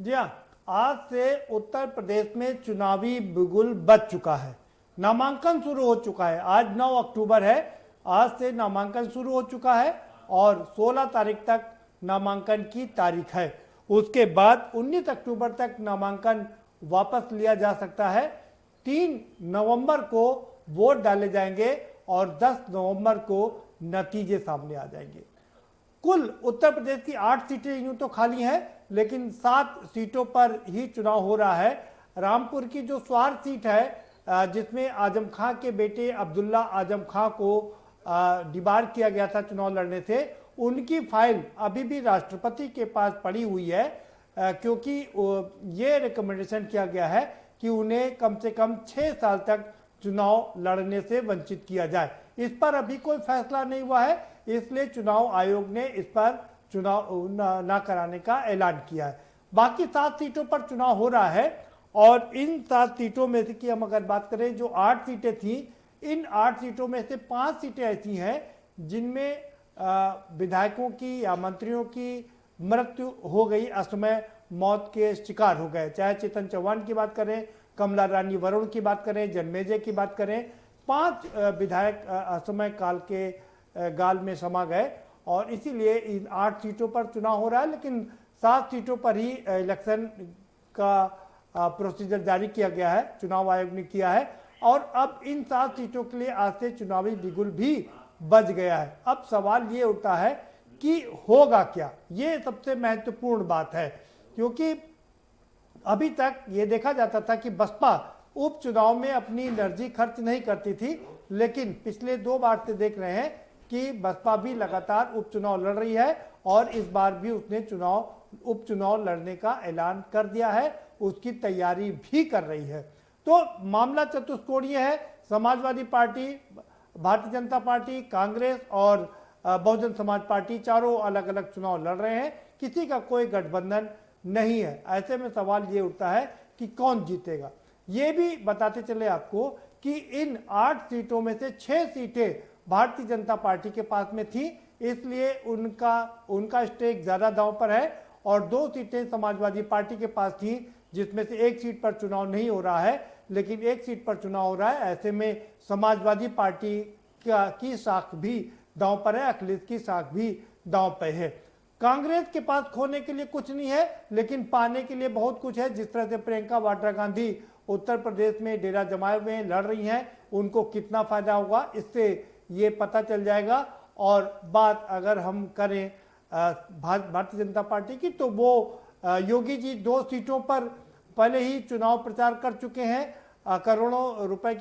जी हाँ, आज से उत्तर प्रदेश में चुनावी बिगुल बज चुका है। नामांकन शुरू हो चुका है। आज 9 अक्टूबर है। आज से नामांकन शुरू हो चुका है और 16 तारीख तक नामांकन की तारीख है। उसके बाद 19 अक्टूबर तक नामांकन वापस लिया जा सकता है। 3 नवंबर को वोट डाले जाएंगे और 10 नवंबर को नतीजे सामने आ जाएंगे। कुल उत्तर प्रदेश की 8 सीटें यूं तो खाली हैं, लेकिन 7 सीटों पर ही चुनाव हो रहा है। रामपुर की जो स्वार सीट है, जिसमें आजम खां के बेटे अब्दुल्ला आजम खां को डिबार किया गया था चुनाव लड़ने से, उनकी फाइल अभी भी राष्ट्रपति के पास पड़ी हुई है, क्योंकि ये रिकमेंडेशन किया गया है कि उन्हें कम से कम 6 साल तक चुनाव लड़ने से वंचित किया जाए। इस पर अभी कोई फैसला नहीं हुआ है, इसलिए चुनाव आयोग ने इस पर चुनाव ना कराने का ऐलान किया है। बाकी 7 सीटों पर चुनाव हो रहा है और इन 7 सीटों में से कि हम अगर बात करें, जो 8 सीटें थी, इन 8 सीटों में से 5 सीटें ऐसी हैं जिनमें विधायकों की या मंत्रियों की मृत्यु हो गई, असमय मौत के शिकार हो गए। चाहे चेतन चौहान की बात करें, कमला रानी वरुण की बात करें, जन्मेजय की बात करें, 5 विधायक असमय काल के गाल में समा गए और इसीलिए इन 8 सीटों पर चुनाव हो रहा है। लेकिन 7 सीटों पर ही इलेक्शन का प्रोसीजर जारी किया गया है, चुनाव आयोग ने किया है और अब इन 7 सीटों के लिए आज से चुनावी बिगुल भी बज गया है। अब सवाल ये उठता है कि होगा क्या, ये सबसे महत्वपूर्ण बात है, क्योंकि अभी तक ये देखा जाता था कि बसपा उपचुनाव में अपनी एनर्जी खर्च नहीं करती थी, लेकिन पिछले 2 बार से देख रहे हैं कि बसपा भी लगातार उपचुनाव लड़ रही है और इस बार भी उसने उपचुनाव लड़ने का ऐलान कर दिया है, उसकी तैयारी भी कर रही है। तो मामला चतुष्कोणीय है। समाजवादी पार्टी, भारतीय जनता पार्टी, कांग्रेस और बहुजन समाज पार्टी चारों अलग अलग चुनाव लड़ रहे हैं, किसी का कोई गठबंधन नहीं है। ऐसे में सवाल ये उठता है कि कौन जीतेगा। ये भी बताते चले आपको कि इन 8 सीटों में से 6 सीटें भारतीय जनता पार्टी के पास में थी, इसलिए उनका स्टेक ज्यादा दांव पर है और 2 सीटें समाजवादी पार्टी के पास थी, जिसमें से 1 सीट पर चुनाव नहीं हो रहा है, लेकिन 1 सीट पर चुनाव हो रहा है। ऐसे में समाजवादी पार्टी की साख भी दांव पर है, अखिलेश की साख भी दांव पर है। कांग्रेस के पास खोने के लिए कुछ नहीं है, लेकिन पाने के लिए बहुत कुछ है। जिस तरह से प्रियंका वाड्रा गांधी उत्तर प्रदेश में डेरा जमाए हुए लड़ रही हैं, उनको कितना फायदा होगा इससे ये पता चल जाएगा। और बात अगर हम करें भारतीय जनता पार्टी की, तो वो योगी जी 2 सीटों पर पहले ही चुनाव प्रचार कर चुके हैं, करोड़ों रुपए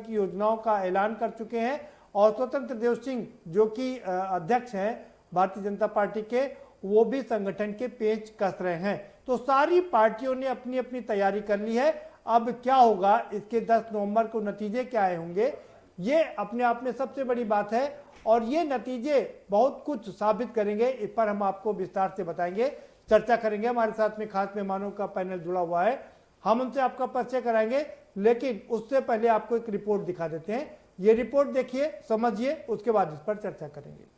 की योजनाओं का ऐलान कर चुके हैं और स्वतंत्र देव सिंह जो कि अध्यक्ष हैं भारतीय जनता पार्टी के, वो भी संगठन के पेच कस रहे हैं। तो सारी पार्टियों ने अपनी अपनी तैयारी कर ली है। अब क्या होगा, इसके 10 नवंबर को नतीजे क्या आए होंगे, ये अपने आप में सबसे बड़ी बात है और ये नतीजे बहुत कुछ साबित करेंगे। इस पर हम आपको विस्तार से बताएंगे, चर्चा करेंगे। हमारे साथ में खास मेहमानों का पैनल जुड़ा हुआ है, हम उनसे आपका परिचय कराएंगे, लेकिन उससे पहले आपको एक रिपोर्ट दिखा देते हैं। ये रिपोर्ट देखिए, समझिए, उसके बाद इस पर चर्चा करेंगे।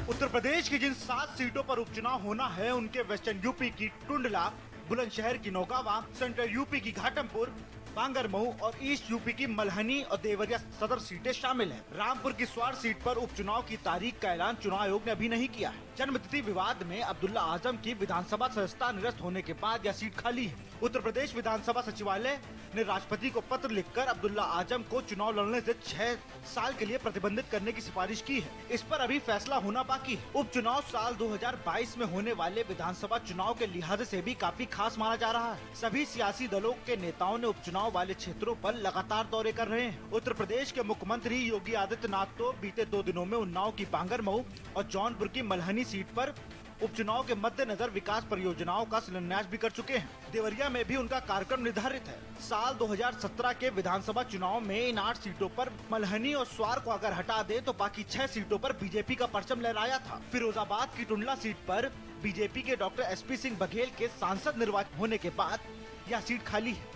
उत्तर प्रदेश की जिन 7 सीटों पर उपचुनाव होना है, उनके वेस्टर्न यूपी की टुंडला, बुलंदशहर की नौगावा, सेंट्रल यूपी की घाटमपुर, बांगरमऊ और ईस्ट यूपी की मल्हनी और देवरिया सदर सीटें शामिल हैं। रामपुर की स्वार सीट पर उपचुनाव की तारीख का ऐलान चुनाव आयोग ने अभी नहीं किया है। जन्मतिथि विवाद में अब्दुल्ला आजम की विधानसभा सदस्यता निरस्त होने के बाद यह सीट खाली है। उत्तर प्रदेश विधानसभा सचिवालय ने राष्ट्रपति को पत्र लिखकर अब्दुल्ला आजम को चुनाव लड़ने से 6 साल के लिए प्रतिबंधित करने की सिफारिश की है। इस पर अभी फैसला होना बाकी है। उपचुनाव साल 2022 में होने वाले विधानसभा चुनाव के लिहाज से भी काफी खास माना जा रहा है। सभी सियासी दलों के नेताओं ने उपचुनाव वाले क्षेत्रों पर लगातार दौरे कर रहे हैं। उत्तर प्रदेश के मुख्यमंत्री योगी आदित्यनाथ तो बीते 2 दिनों में उन्नाव की बांगरमऊ और जौनपुर की मल्हनी सीट पर उपचुनाव के मद्देनजर विकास परियोजनाओं का शिलान्यास भी कर चुके हैं। देवरिया में भी उनका कार्यक्रम निर्धारित है। साल 2017 के विधानसभा चुनाव में इन 8 सीटों पर मल्हनी और स्वार को अगर हटा दे तो बाकी 6 सीटों पर बीजेपी का परचम लहराया था। फिरोजाबाद की टुंडला सीट पर बीजेपी के डॉक्टर SP सिंह बघेल के सांसद निर्वाचित होने के बाद यह सीट खाली है।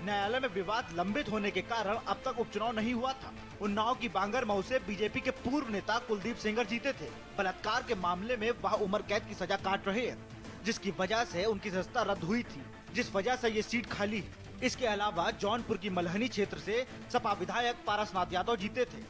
न्यायालय में विवाद लंबित होने के कारण अब तक उपचुनाव नहीं हुआ था। उन्नाव की बांगरमऊ से बीजेपी के पूर्व नेता कुलदीप सेंगर जीते थे। बलात्कार के मामले में वह उम्र कैद की सजा काट रहे हैं, जिसकी वजह से उनकी सजा रद्द हुई थी, जिस वजह से ये सीट खाली है। इसके अलावा जौनपुर की मल्हनी क्षेत्र से सपा विधायक पारसनाथ यादव जीते थे।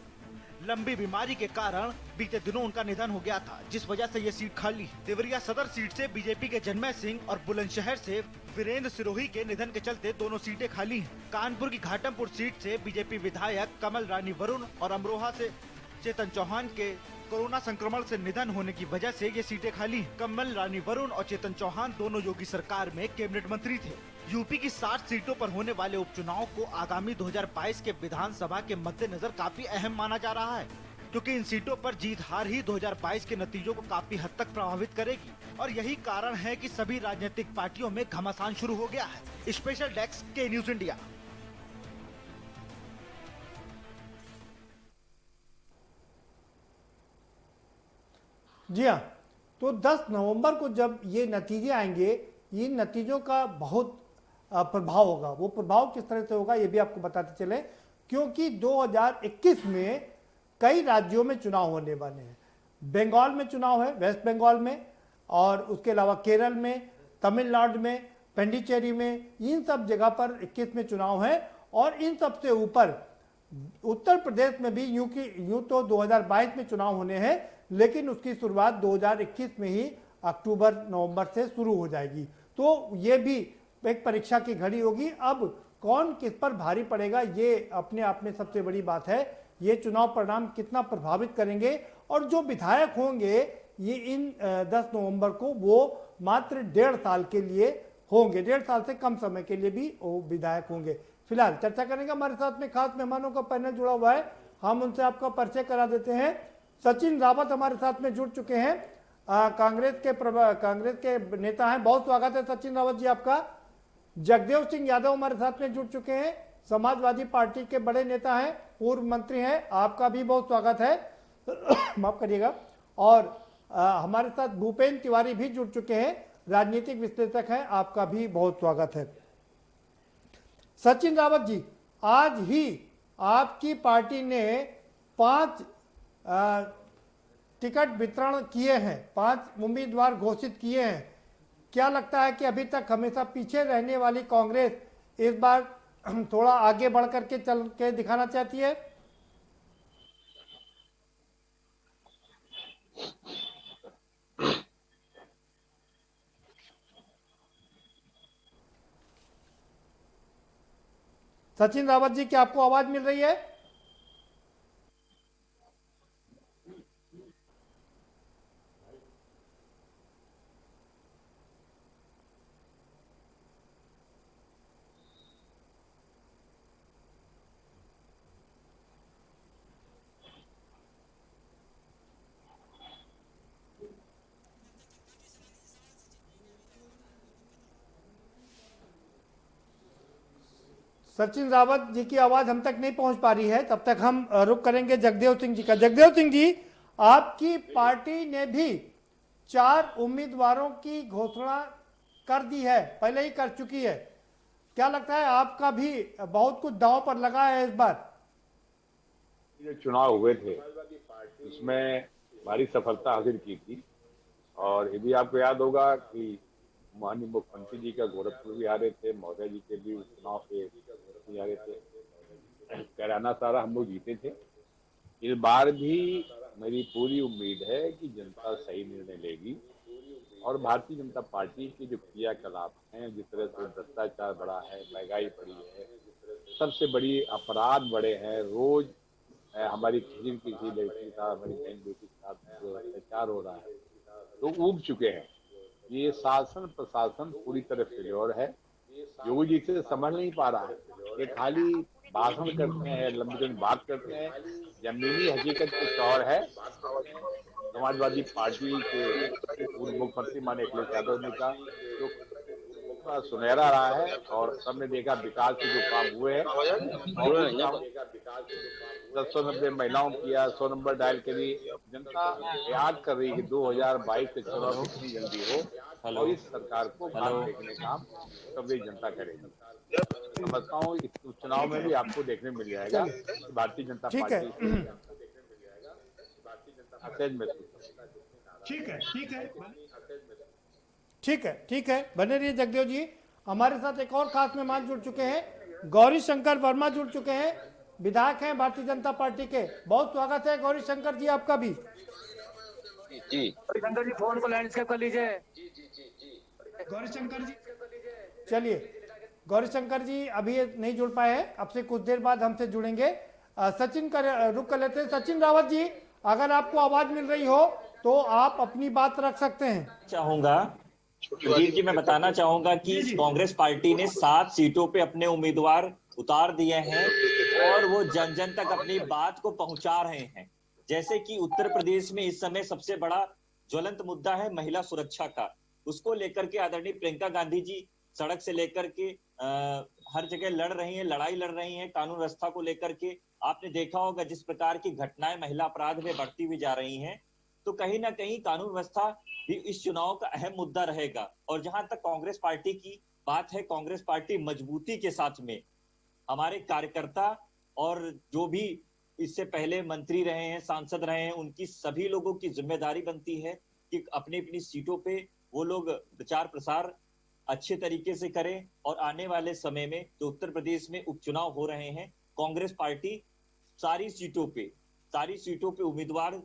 लंबी बीमारी के कारण बीते दिनों उनका निधन हो गया था, जिस वजह से ये सीट खाली है। देवरिया सदर सीट से बीजेपी के जन्मय सिंह और बुलंदशहर से वीरेंद्र सिरोही के निधन के चलते दोनों सीटें खाली हैं। कानपुर की घाटमपुर सीट से बीजेपी विधायक कमल रानी वरुण और अमरोहा से चेतन चौहान के कोरोना संक्रमण से निधन होने की वजह से ये सीटें खाली हैं। कमल रानी वरुण और चेतन चौहान दोनों योगी सरकार में कैबिनेट मंत्री थे। यूपी की 60 सीटों पर होने वाले उपचुनाव को आगामी 2022 के विधानसभा के मद्देनजर काफी अहम माना जा रहा है, क्योंकि इन सीटों पर जीत हार ही 2022 के नतीजों को काफी हद तक प्रभावित करेगी और यही कारण है कि सभी राजनीतिक पार्टियों में घमासान शुरू हो गया है। स्पेशल डेस्क के न्यूज इंडिया। जी हाँ, तो 10 नवंबर को जब ये नतीजे आएंगे, इन नतीजों का बहुत प्रभाव होगा। वो प्रभाव किस तरह से होगा ये भी आपको बताते चले, क्योंकि 2021 में कई राज्यों में चुनाव होने वाले हैं। बंगाल में चुनाव है, वेस्ट बंगाल में, और उसके अलावा केरल में, तमिलनाडु में, पंडिचेरी में, इन सब जगह पर 21 में चुनाव है। और इन सब से ऊपर उत्तर प्रदेश में भी यूं तो 2022 में चुनाव होने हैं, लेकिन उसकी शुरुआत 2021 में ही अक्टूबर नवंबर से शुरू हो जाएगी। तो ये भी एक परीक्षा की घड़ी होगी। अब कौन किस पर भारी पड़ेगा ये अपने आप में सबसे बड़ी बात है। ये चुनाव परिणाम कितना प्रभावित करेंगे, और जो विधायक होंगे ये इन 10 नवंबर को वो मात्र 1.5 साल के लिए होंगे, 1.5 साल से कम समय के लिए भी वो विधायक होंगे। फिलहाल चर्चा करेंगे, हमारे साथ में खास मेहमानों का पैनल जुड़ा हुआ है, हम उनसे आपका परिचय करा देते हैं। सचिन रावत हमारे साथ में जुड़ चुके हैं, कांग्रेस के नेता हैं। बहुत स्वागत है सचिन रावत जी आपका। जगदेव सिंह यादव हमारे साथ में जुड़ चुके हैं, समाजवादी पार्टी के बड़े नेता हैं, पूर्व मंत्री हैं, आपका भी बहुत स्वागत है। माफ करिएगा। और हमारे साथ भूपेंद्र तिवारी भी जुड़ चुके हैं, राजनीतिक विश्लेषक हैं, आपका भी बहुत स्वागत है। सचिन रावत जी, आज ही आपकी पार्टी ने 5 टिकट वितरण किए हैं, 5 उम्मीदवार घोषित किए हैं। क्या लगता है कि अभी तक हमेशा पीछे रहने वाली कांग्रेस इस बार थोड़ा आगे बढ़ करके चल के दिखाना चाहती है? सचिन रावत जी, क्या आपको आवाज मिल रही है? सचिन रावत जी की आवाज हम तक नहीं पहुंच पा रही है, तब तक हम रुक करेंगे जगदेव सिंह जी का। जगदेव सिंह जी, आपकी पार्टी ने भी 4 उम्मीदवारों की घोषणा कर दी है, पहले ही कर चुकी है। क्या लगता है आपका भी बहुत कुछ दांव पर लगा है इस बार? जो चुनाव हुए थे उसमें भारी सफलता हासिल की थी, और ये भी आपको याद होगा कि माननीय मुख्यमंत्री जी का गोरखपुर भी हारे थे, महोदय जी के भी चुनाव से हारे थे, कैराना सारा हम लोग जीते थे। इस बार भी मेरी पूरी उम्मीद है कि जनता सही निर्णय लेगी, और भारतीय जनता पार्टी के जो क्रियाकलाप हैं, जिस तरह से भ्रष्टाचार बढ़ा है, महंगाई बढ़ी है, सबसे बड़ी अपराध बढ़े हैं, रोज हमारी किसी लड़की के साथ, हमारी बहन बेटी के साथ जो अत्याचार हो रहा है, तो उब चुके हैं। ये शासन प्रशासन पूरी तरह फेल्योर है। योगी जी से समझ नहीं पा रहा है, ये खाली भाषण करते हैं, लंबी बात करते हैं, जमीनी हकीकत कुछ और है। समाजवादी पार्टी के पूर्व मुख्यमंत्री माननीय अखिलेश यादव ने कहा जो सुनहरा रहा है, और सबने देखा विकास के जो काम हुए हैं, और 790 महिलाओं किया, 100 नंबर डायल के लिए जनता याद कर रही है कि 2022 के चुनाव कितनी जल्दी हो, और इस सरकार को भाग फेंकने का काम प्रदेश जनता करेगी। समझता हूँ इस चुनाव में भी आपको देखने मिल जाएगा कि भारतीय जनता ठीक है। पार्टी असहज महसूस ठीक है, ठीक है, ठीक है, ठीक है, बने रहिए जगदेव जी। हमारे साथ एक और खास मेहमान जुड़ चुके हैं, गौरी शंकर वर्मा जुड़ चुके हैं, विधायक हैं भारतीय जनता पार्टी के। बहुत स्वागत है गौरी शंकर जी आपका भी। जी गौरी शंकर जी फोन को लैंडस्केप कर लीजिए। गौरी शंकर जी, चलिए गौरी शंकर जी अभी नहीं जुड़ पाए हैं, अब से कुछ देर बाद हमसे जुड़ेंगे। सचिन का रुक कर लेते हैं। सचिन रावत जी, अगर आपको आवाज मिल रही हो तो आप अपनी बात रख सकते हैं। चाहूंगा प्रदीप जी, मैं बताना चाहूंगा कि कांग्रेस पार्टी ने 7 सीटों पे अपने उम्मीदवार उतार दिए हैं और वो जन जन तक अपनी बात को पहुंचा रहे हैं। जैसे कि उत्तर प्रदेश में इस समय सबसे बड़ा ज्वलंत मुद्दा है महिला सुरक्षा का। उसको लेकर के आदरणीय प्रियंका गांधी जी सड़क से लेकर के हर जगह लड़ रही हैं, लड़ाई लड़ रही हैं कानून व्यवस्था को लेकर के। आपने देखा होगा जिस प्रकार की घटनाएं महिला अपराध में बढ़ती हुई जा रही हैं, तो कहीं ना कहीं कानून व्यवस्था भी इस चुनाव का अहम मुद्दा रहेगा। और जहां तक कांग्रेस पार्टी की बात है, कांग्रेस पार्टी मजबूती के साथ में हमारे कार्यकर्ता और जो भी इससे पहले मंत्री रहे हैं, सांसद रहे हैं, उनकी सभी लोगों की जिम्मेदारी बनती है कि अपनी अपनी सीटों पे वो लोग प्रचार प्रसार अच्छे तरीके से करें। और आने वाले समय में जो उत्तर प्रदेश में उपचुनाव हो रहे हैं, कांग्रेस पार्टी सारी सीटों पे उम्मीदवार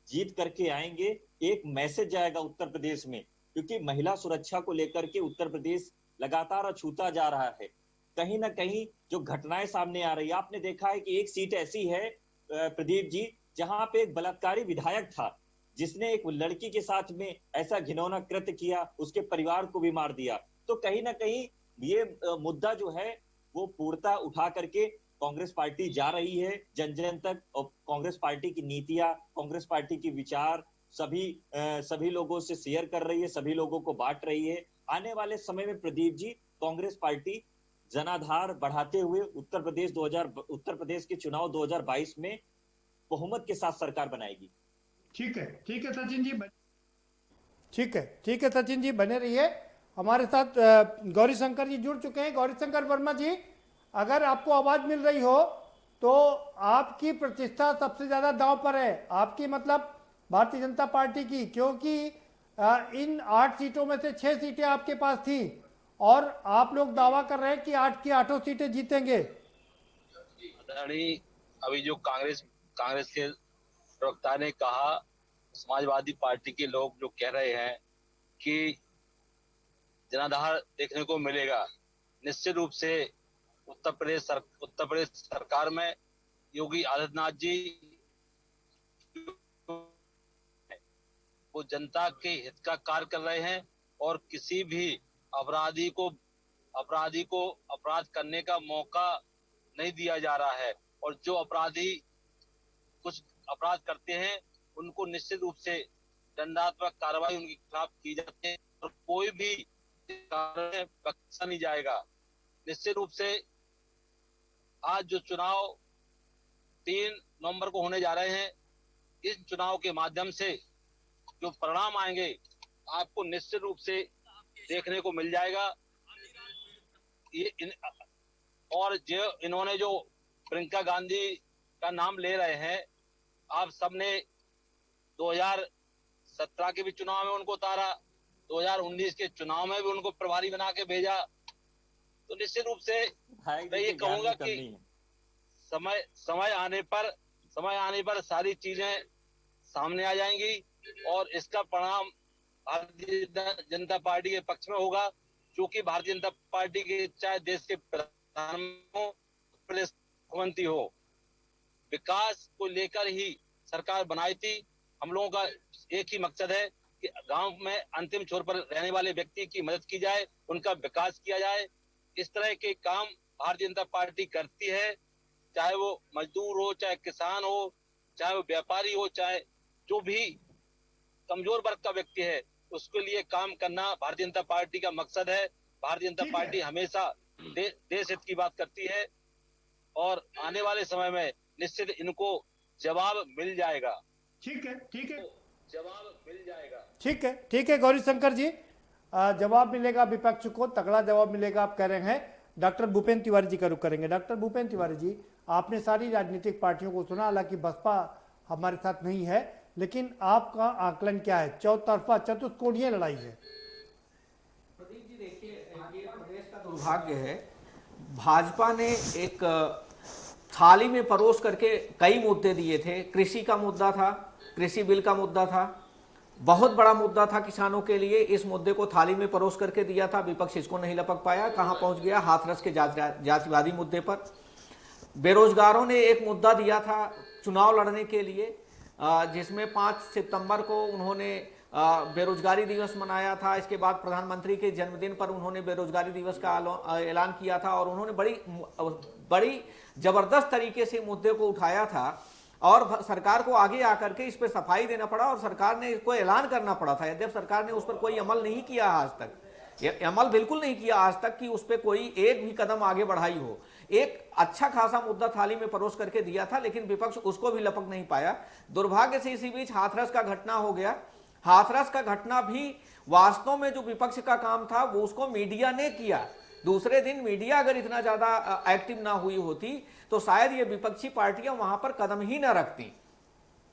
जीत करके आएंगे। एक मैसेज जाएगा उत्तर प्रदेश में, क्योंकि महिला सुरक्षा को लेकर के उत्तर प्रदेश लगातार अछूता जा रहा है। कहीं ना कहीं जो घटनाएं सामने आ रही है, आपने देखा है कि एक सीट ऐसी है प्रदीप जी जहां पे एक बलात्कारी विधायक था जिसने एक लड़की के साथ में ऐसा घिनौना कृत्य किया, उसके परिवार को भी मार दिया। तो कहीं ना कहीं ये मुद्दा जो है वो पूर्णतः उठा करके कांग्रेस पार्टी जा रही है जन जन तक। और कांग्रेस पार्टी की नीतियां, कांग्रेस पार्टी की विचार सभी लोगों से शेयर कर रही है, सभी लोगों को बांट रही है। आने वाले समय में प्रदीप जी कांग्रेस पार्टी जनाधार बढ़ाते हुए उत्तर प्रदेश के चुनाव 2022 में बहुमत के साथ सरकार बनाएगी। ठीक है सचिन जी, ठीक है सचिन जी, बने रहिए। हमारे साथ गौरी शंकर जी जुड़ चुके हैं। गौरी शंकर वर्मा जी, अगर आपको आवाज मिल रही हो तो आपकी प्रतिष्ठा सबसे ज्यादा दांव पर है, आपकी मतलब भारतीय जनता पार्टी की, क्योंकि इन 8 सीटों में से 6 सीटें आपके पास थी और आप लोग दावा कर रहे हैं कि 8 की 8 सीटें जीतेंगे। अभी जो कांग्रेस के प्रवक्ता ने कहा, समाजवादी पार्टी के लोग जो कह रहे हैं कि जनाधार देखने को मिलेगा, निश्चित रूप से उत्तर प्रदेश सरकार में योगी आदित्यनाथ जी वो जनता के हित का कार्य कर रहे हैं और किसी भी अपराधी को अपराध करने का मौका नहीं दिया जा रहा है। और जो अपराधी कुछ अपराध करते हैं उनको निश्चित रूप से दंडात्मक कार्रवाई उनके खिलाफ की जाती है और कोई भी कारण बख्शा नहीं जाएगा। निश्चित रूप से आज जो चुनाव 3 नवंबर को होने जा रहे हैं, इस चुनाव के माध्यम से जो परिणाम आएंगे आपको निश्चित रूप से देखने को मिल जाएगा। और जो इन्होंने जो प्रियंका गांधी का नाम ले रहे हैं, आप सबने 2017 के भी चुनाव में उनको उतारा, 2019 के चुनाव में भी उनको प्रभारी बना के भेजा। तो निश्चित रूप से मैं ये कहूंगा कि समय आने पर सारी चीजें सामने आ जाएंगी और इसका परिणाम भारतीय जनता पार्टी के पक्ष में होगा, क्योंकि भारतीय जनता पार्टी के चाहे देश के प्रधानमंत्री हो, विकास को लेकर ही सरकार बनाई थी। हम लोगों का एक ही मकसद है कि गांव में अंतिम छोर पर रहने वाले व्यक्ति की मदद की जाए, उनका विकास किया जाए। इस तरह के काम भारतीय जनता पार्टी करती है, चाहे वो मजदूर हो, चाहे किसान हो, चाहे वो व्यापारी हो, चाहे जो भी कमजोर वर्ग का व्यक्ति है, उसके लिए काम करना भारतीय जनता पार्टी का मकसद है। भारतीय जनता पार्टी हमेशा देश हित की बात करती है और आने वाले समय में निश्चित इनको जवाब मिल जाएगा। ठीक है जवाब मिल जाएगा। ठीक है गौरी शंकर जी, जवाब मिलेगा विपक्ष को, तगड़ा जवाब मिलेगा आप कह रहे हैं। डॉक्टर भूपेंद्र तिवारी जी का रुख करेंगे। डॉक्टर भूपेंद्र तिवारी जी, आपने सारी राजनीतिक पार्टियों को सुना, हालांकि बसपा हमारे साथ नहीं है, लेकिन आपका आकलन क्या है? चौतरफा चतुष्कोणीय लड़ाई है। प्रदीप जी देखिए, ये प्रदेश का दुर्भाग्य है। भाजपा ने एक थाली में परोस करके कई मुद्दे दिए थे। कृषि का मुद्दा था, कृषि बिल का मुद्दा था, बहुत बड़ा मुद्दा था किसानों के लिए। इस मुद्दे को थाली में परोस करके दिया था, विपक्ष इसको नहीं लपक पाया। कहां पहुंच गया? हाथरस के जातिवादी मुद्दे पर। बेरोजगारों ने एक मुद्दा दिया था चुनाव लड़ने के लिए, जिसमें 5 सितंबर को उन्होंने बेरोजगारी दिवस मनाया था। इसके बाद प्रधानमंत्री के जन्मदिन पर उन्होंने बेरोजगारी दिवस का ऐलान किया था और उन्होंने बड़ी जबरदस्त तरीके से मुद्दे को उठाया था और सरकार को आगे आकर के इस पर सफाई देना पड़ा और सरकार ने इसको ऐलान करना पड़ा था। यद्यपि सरकार ने उस पर कोई अमल नहीं किया आज तक, अमल बिल्कुल नहीं किया आज तक कि उस पर कोई एक भी कदम आगे बढ़ाई हो। एक अच्छा खासा मुद्दा थाली में परोस करके दिया था, लेकिन विपक्ष उसको भी लपक नहीं पाया। दुर्भाग्य से इसी बीच हाथरस का घटना हो गया। हाथरस का घटना भी वास्तव में जो विपक्ष का काम था वो उसको मीडिया ने किया। दूसरे दिन मीडिया अगर इतना ज्यादा एक्टिव ना हुई होती तो शायद ये विपक्षी पार्टियां वहां पर कदम ही ना रखती,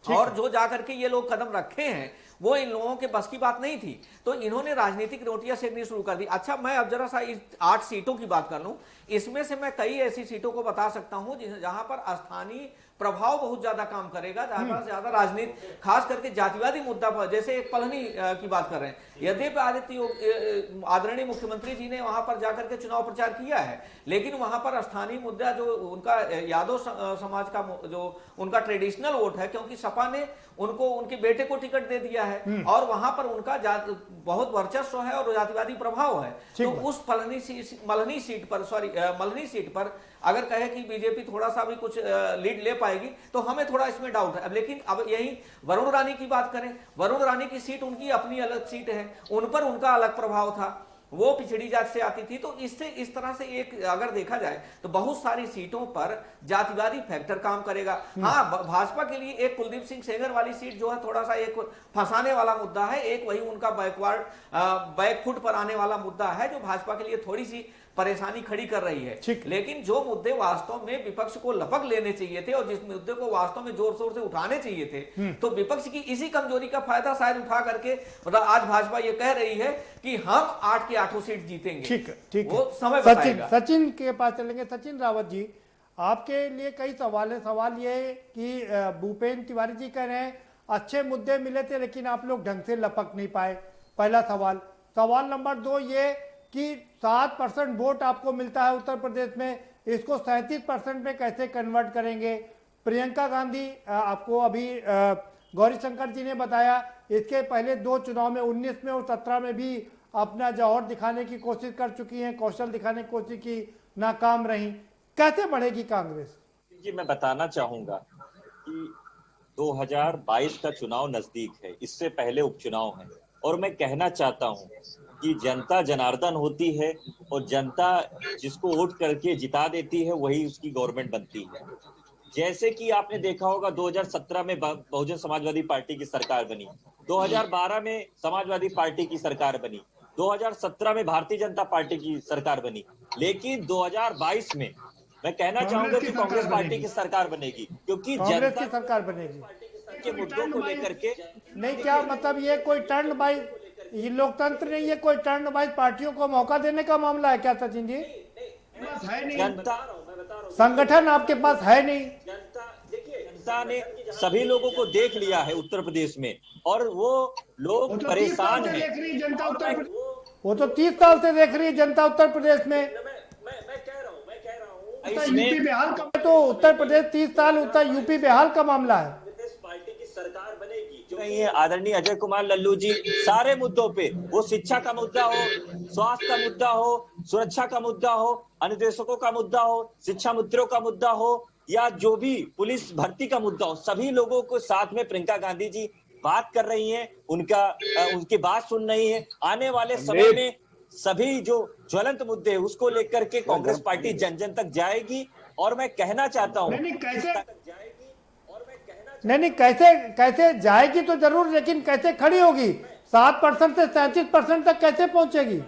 और जो जाकर के ये लोग कदम रखे हैं वो इन लोगों के बस की बात नहीं थी। तो इन्होंने राजनीतिक रोटियां सेकनी शुरू कर दी। अच्छा, मैं अब जरा सा इस 8 सीटों की बात कर लूं। इसमें से मैं कई ऐसी सीटों को बता सकता हूं जहां पर स्थानीय प्रभाव बहुत ज्यादा काम करेगा, जहां पर ज्यादा राजनीति, खास करके जातिवादी मुद्दा पर, जैसे एक पलहनी की बात कर रहे हैं। यद्यपि आदरणीय मुख्यमंत्री जी ने वहां पर जाकर के चुनाव प्रचार किया है, लेकिन वहां पर स्थानीय मुद्दा जो उनका यादव समाज का जो उनका ट्रेडिशनल वोट है, क्योंकि सपा ने उनको उनके बेटे को टिकट दे दिया है और वहां पर उनका बहुत वर्चस्व है और जातिवादी प्रभाव है। तो उस मल्हनी सीट पर अगर कहे कि बीजेपी थोड़ा सा भी कुछ लीड ले पाएगी तो हमें थोड़ा इसमें डाउट है। अब लेकिन अब यही वरुण रानी की बात करें, वरुण रानी की सीट उनकी अपनी अलग सीट है, उन पर उनका अलग प्रभाव था, वो पिछड़ी जात से आती थी। तो इससे इस तरह से एक अगर देखा जाए तो बहुत सारी सीटों पर जातिवादी फैक्टर काम करेगा। हाँ, भाजपा के लिए एक कुलदीप सिंह सेंगर वाली सीट जो है थोड़ा सा एक फंसाने वाला मुद्दा है, एक वही उनका बैकफुट पर आने वाला मुद्दा है जो भाजपा के लिए थोड़ी सी परेशानी खड़ी कर रही है। लेकिन जो मुद्दे वास्तव में विपक्ष को लपक लेने चाहिए थे और जिस मुद्दे को वास्तव में जोर शोर से उठाने चाहिए थे, तो विपक्ष की इसी कमजोरी का फायदा शायद उठा करके आज भाजपा ये कह रही है कि हम 8 की 8 सीट जीतेंगे। ठीक वो समय बताएगा। सचिन के पास चलेंगे। सचिन रावत जी, आपके लिए कई सवाल है। सवाल ये है कि भूपेंद्र तिवारी जी कह रहे हैं अच्छे मुद्दे मिले थे लेकिन आप लोग ढंग से लपक नहीं पाए, पहला सवाल। सवाल नंबर 2 ये कि 7% वोट आपको मिलता है उत्तर प्रदेश में, इसको 37% में कैसे कन्वर्ट करेंगे? प्रियंका गांधी, आपको अभी गौरी शंकर जी ने बताया, इसके पहले 2 चुनाव में 19 में और 17 में भी अपना जौहर दिखाने की कोशिश कर चुकी हैं, कौशल दिखाने की कोशिश की, नाकाम रही। कैसे बढ़ेगी कांग्रेस? जी, मैं बताना चाहूंगा कि 2022 का चुनाव नजदीक है, इससे पहले उपचुनाव है, और मैं कहना चाहता हूं कि जनता जनार्दन होती है और जनता जिसको वोट करके जिता देती है वही उसकी गवर्नमेंट बनती है। जैसे कि आपने देखा होगा 2017 में बहुजन समाजवादी पार्टी की सरकार बनी, 2012 में समाजवादी पार्टी की सरकार बनी, 2017 में भारतीय जनता पार्टी की सरकार बनी, लेकिन 2022 में मैं कहना चाहूंगा कि कांग्रेस पार्टी की सरकार बनेगी, क्योंकि कांग्रेस की सरकार बनेगी के मुद्दों को लेकर के नहीं। क्या मतलब ये कोई टर्न बाई, ये लोकतंत्र नहीं, ये कोई टर्न बाई पार्टियों को मौका देने का मामला है क्या सचिन जी? जनता, संगठन आपके पास है नहीं। जनता ने सभी लोगों को देख लिया है उत्तर प्रदेश में, और वो लोग परेशान हैं। वो तो 30 साल से देख रही है जनता उत्तर प्रदेश में। मैं कह रहा हूँ यूपी बिहार का तो उत्तर प्रदेश 30 साल, उत्तर यूपी बिहार का मामला है। पार्टी की सरकार बनेगी जो नहीं है। आदरणीय अजय कुमार लल्लू जी सारे मुद्दों पे, वो शिक्षा का मुद्दा हो, स्वास्थ्य का मुद्दा हो, सुरक्षा का मुद्दा हो, अनुदेशकों का मुद्दा हो, शिक्षा मित्रों का मुद्दा हो, या जो भी पुलिस भर्ती का मुद्दा हो, सभी लोगों को साथ में प्रियंका गांधी जी बात कर रही हैं, उनकी बात सुन रही है। आने वाले समय में सभी जो ज्वलंत मुद्दे हैं उसको लेकर के कांग्रेस पार्टी जन जन तक जाएगी, और मैं कहना चाहता हूँ नहीं कैसे जाएगी तो जरूर, लेकिन कैसे खड़ी होगी? 7% से 37% तक कैसे पहुंचेगी?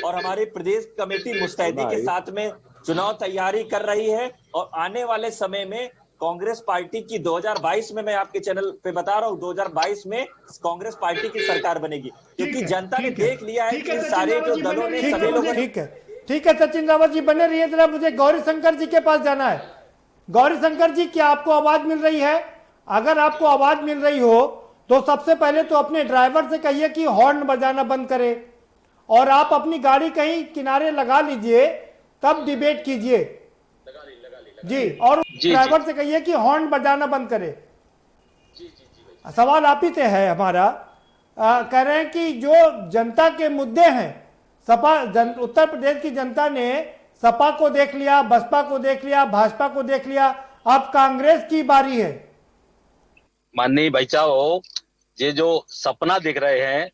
और हमारी प्रदेश कमेटी मुस्तैदी के साथ में चुनाव तैयारी कर रही है और आने वाले समय में कांग्रेस पार्टी की 2022 में, मैं आपके चैनल पे बता रहा हूँ, 2022 में कांग्रेस पार्टी की सरकार बनेगी, क्योंकि जनता ने देख लिया है कि इन सारे जो दलों ने, सभी लोगों ने। ठीक है सचिन रावत जी बने रहिए, जरा मुझे गौरी शंकर जी के पास जाना है। गौरी शंकर जी, क्या आपको आवाज मिल रही है? अगर आपको आवाज मिल रही हो तो सबसे पहले तो अपने ड्राइवर से कहिए कि हॉर्न बजाना बंद करे, और आप अपनी गाड़ी कहीं किनारे लगा लीजिए, तब डिबेट कीजिए जी। और ड्राइवर से कहिए कि हॉर्न बजाना बंद करे। सवाल आप ही से है हमारा। कह रहे हैं कि जो जनता के मुद्दे हैं, उत्तर प्रदेश की जनता ने सपा को देख लिया, बसपा को देख लिया, भाजपा को देख लिया, अब कांग्रेस की बारी है। माननीय भाई साहब, ये जो सपना देख रहे हैं,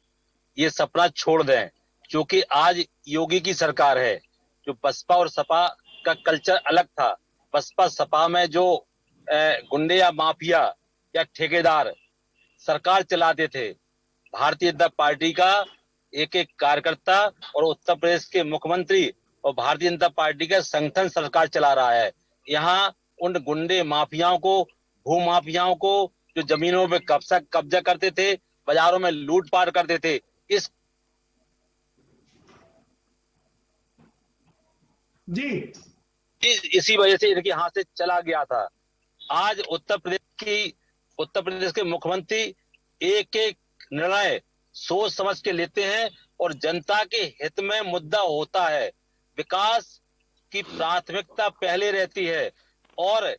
ये सपना छोड़ दें, क्योंकि आज योगी की सरकार है। जो बसपा और सपा का कल्चर अलग था। बसपा सपा में जो गुंडे या माफिया या ठेकेदार सरकार चलाते थे, भारतीय जनता पार्टी का एक एक कार्यकर्ता और उत्तर प्रदेश के मुख्यमंत्री और भारतीय जनता पार्टी का संगठन सरकार चला रहा है। यहाँ उन गुंडे माफियाओं को, भू माफियाओं को, जो जमीनों पे कब्जा करते थे, बाजारों में लूटपाट करते थे, इसी वजह से इनके हाथ से चला गया था। आज उत्तर प्रदेश के मुख्यमंत्री एक एक निर्णय सोच समझ के लेते हैं और जनता के हित में मुद्दा होता है। विकास की प्राथमिकता पहले रहती है। और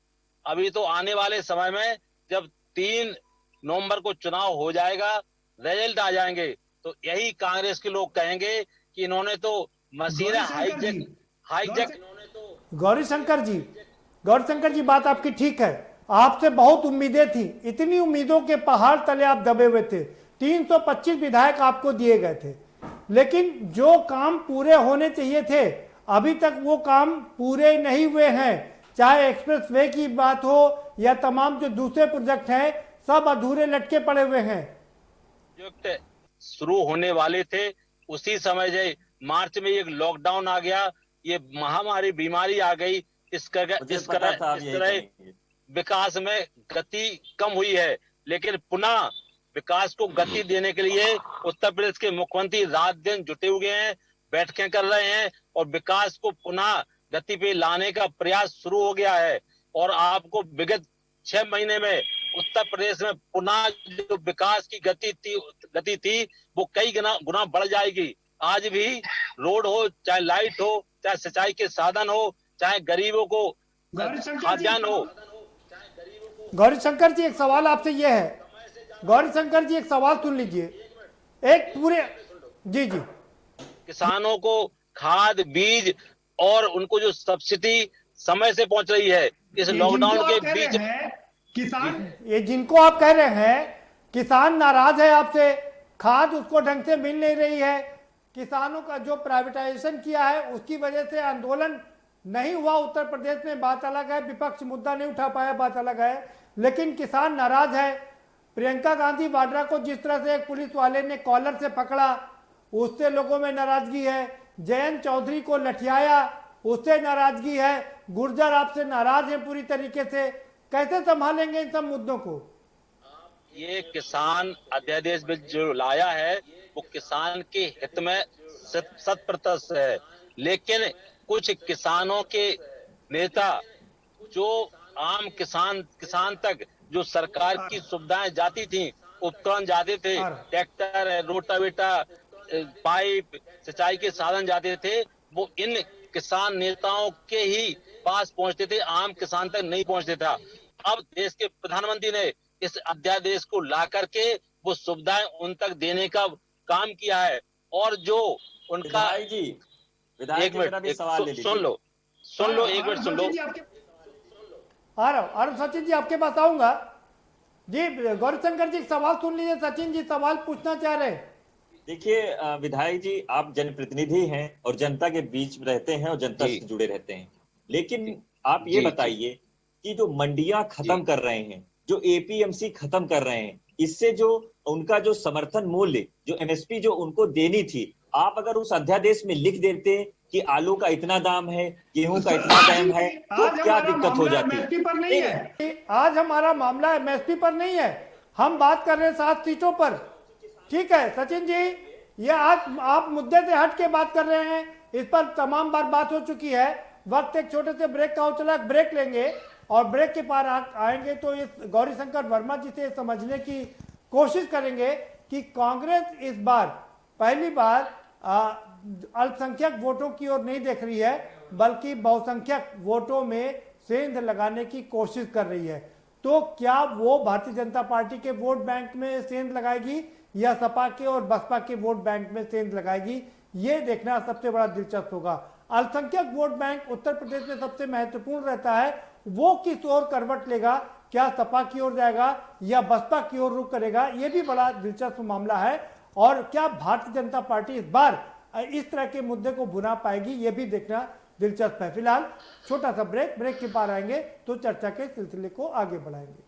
अभी तो आने वाले समय में जब 3 नवंबर को चुनाव हो जाएगा, रिजल्ट आ जाएंगे, तो यही कांग्रेस के लोग कहेंगे कि इन्होंने तो मशीन हाईजैक। गौरी शंकर जी, बात आपकी ठीक है। आपसे बहुत उम्मीदें थी, इतनी उम्मीदों के पहाड़ तले आप दबे हुए थे। 325 विधायक आपको दिए गए थे, लेकिन जो काम पूरे होने चाहिए थे अभी तक वो काम पूरे नहीं हुए हैं। चाहे एक्सप्रेस वे की बात हो या तमाम जो दूसरे प्रोजेक्ट हैं, सब अधूरे लटके पड़े हुए हैं। प्रोजेक्ट शुरू होने वाले थे, उसी समय जो मार्च में एक लॉकडाउन आ गया, ये महामारी बीमारी आ गई, इस तरह विकास में गति कम हुई है। लेकिन पुनः विकास को गति देने के लिए उत्तर प्रदेश के मुख्यमंत्री रात दिन जुटे हुए हैं, बैठकें कर रहे हैं और विकास को पुनः गति पे लाने का प्रयास शुरू हो गया है। और आपको विगत 6 महीने में उत्तर प्रदेश में पुनः जो विकास की गति थी वो कई गुना बढ़ जाएगी। आज भी रोड हो, चाहे लाइट हो, चाहे सिंचाई के साधन हो, चाहे गरीबों को खाद्यान्न हो। गौरी शंकर जी, एक सवाल आपसे यह है। गौरी शंकर जी, एक सवाल सुन लीजिए। एक पूरे जी किसानों को खाद, बीज और उनको जो सब्सिडी समय से पहुंच रही है इस लॉकडाउन के बीच। किसान, ये जिनको आप कह रहे हैं किसान नाराज है आपसे, खाद उसको ढंग से मिल नहीं रही है, किसानों का जो प्राइवेटाइजेशन किया है उसकी वजह से आंदोलन नहीं हुआ उत्तर प्रदेश में, बात अलग है। विपक्ष मुद्दा नहीं उठा पाया, बात अलग है। लेकिन किसान नाराज है। प्रियंका गांधी वाड्रा को जिस तरह से एक पुलिस वाले ने कॉलर से पकड़ा, उससे लोगों में नाराजगी है। जयंत चौधरी को लठियाया, उससे नाराजगी है। गुर्जर आपसे नाराज है पूरी तरीके से। कैसे संभालेंगे इन सब मुद्दों को? ये किसान अध्यादेश बिल जो लाया है वो किसान के हित में 100% है। लेकिन कुछ किसानों के नेता जो आम किसान तक जो सरकार की सुविधाएं जाती थी, उपकरण जाते थे, ट्रैक्टर, रोटावेटर, पाइप, सिंचाई के साधन जाते थे, वो इन किसान नेताओं के ही पास पहुंचते थे, आम किसान तक नहीं पहुंचते था। अब देश के प्रधानमंत्री ने इस अध्यादेश को ला करके वो सुविधाएं उन तक देने का काम किया है। और जो उनका एक मिनट सुन लो एक मिनट सुन लो। आ रहा हूँ सचिन जी, आपके पास आऊंगा जी। गौरीशंकर जी सवाल सुन लीजिए, सचिन जी सवाल पूछना चाह रहे हैं। देखिए विधायक जी, आप जनप्रतिनिधि हैं और जनता के बीच रहते हैं और जनता से जुड़े रहते हैं, लेकिन आप ये बताइए कि जो मंडियां खत्म कर रहे हैं, जो एपीएमसी खत्म कर रहे हैं, इससे जो उनका जो समर्थन मूल्य, जो एमएसपी जो उनको देनी थी, आप अगर उस अध्यादेश में लिख देते कि आलू का इतना दाम है, गेहूं का इतना दाम है, तो क्या दिक्कत हो जाती? एमएसपी पर नहीं है। आज हमारा मामला एमएसपी पर नहीं है, हम बात कर रहे हैं 7 सीटों पर। ठीक है सचिन जी, ये आज आप मुद्दे से हट के बात कर रहे हैं, इस पर तमाम बार बात हो चुकी है। वक्त एक छोटे से ब्रेक का हो चला, ब्रेक लेंगे और ब्रेक के पार आएंगे तो इस गौरी शंकर वर्मा जी से समझने की कोशिश करेंगे कि कांग्रेस इस बार पहली बार अल्पसंख्यक वोटों की ओर नहीं देख रही है, बल्कि बहुसंख्यक वोटों में सेंध लगाने की कोशिश कर रही है। तो क्या वो भारतीय जनता पार्टी के वोट बैंक में सेंध लगाएगी या सपा के और बसपा के वोट बैंक में सेंध लगाएगी, ये देखना सबसे बड़ा दिलचस्प होगा। अल्पसंख्यक वोट बैंक उत्तर प्रदेश में सबसे महत्वपूर्ण रहता है, वो किस ओर करवट लेगा, क्या सपा की ओर जाएगा या बसपा की ओर रुख करेगा, ये भी बड़ा दिलचस्प मामला है। और क्या भारतीय जनता पार्टी इस बार इस तरह के मुद्दे को भुना पाएगी, ये भी देखना दिलचस्प है। फिलहाल छोटा सा ब्रेक के पार आएंगे तो चर्चा के सिलसिले को आगे बढ़ाएंगे।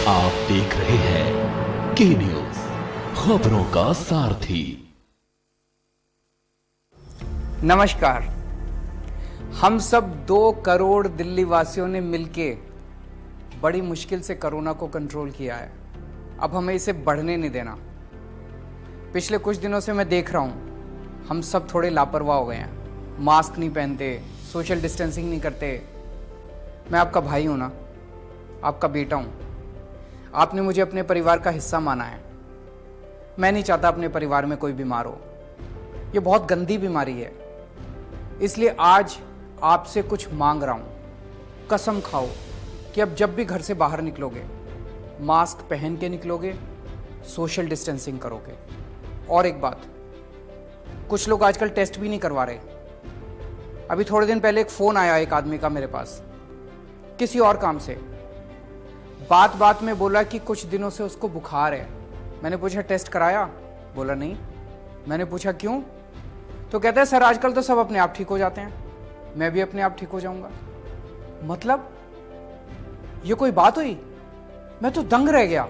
आप देख रहे हैं के न्यूज, खबरों का सारथी। नमस्कार। हम सब 2 करोड़ दिल्ली वासियों ने मिलके बड़ी मुश्किल से कोरोना को कंट्रोल किया है। अब हमें इसे बढ़ने नहीं देना। पिछले कुछ दिनों से मैं देख रहा हूं हम सब थोड़े लापरवाह हो गए हैं, मास्क नहीं पहनते, सोशल डिस्टेंसिंग नहीं करते। मैं आपका भाई हूं ना, आपका बेटा हूं। आपने मुझे अपने परिवार का हिस्सा माना है। मैं नहीं चाहता अपने परिवार में कोई बीमार हो। ये बहुत गंदी बीमारी है, इसलिए आज आपसे कुछ मांग रहा हूं। कसम खाओ कि अब जब भी घर से बाहर निकलोगे मास्क पहन के निकलोगे, सोशल डिस्टेंसिंग करोगे। और एक बात, कुछ लोग आजकल टेस्ट भी नहीं करवा रहे। अभी थोड़े दिन पहले एक फोन आया एक आदमी का मेरे पास, किसी और काम से। बात बात में बोला कि कुछ दिनों से उसको बुखार है। मैंने पूछा टेस्ट कराया? बोला नहीं। मैंने पूछा क्यों? तो कहता है सर आजकल तो सब अपने आप ठीक हो जाते हैं, मैं भी अपने आप ठीक हो जाऊंगा। मतलब ये कोई बात हुई? मैं तो दंग रह गया।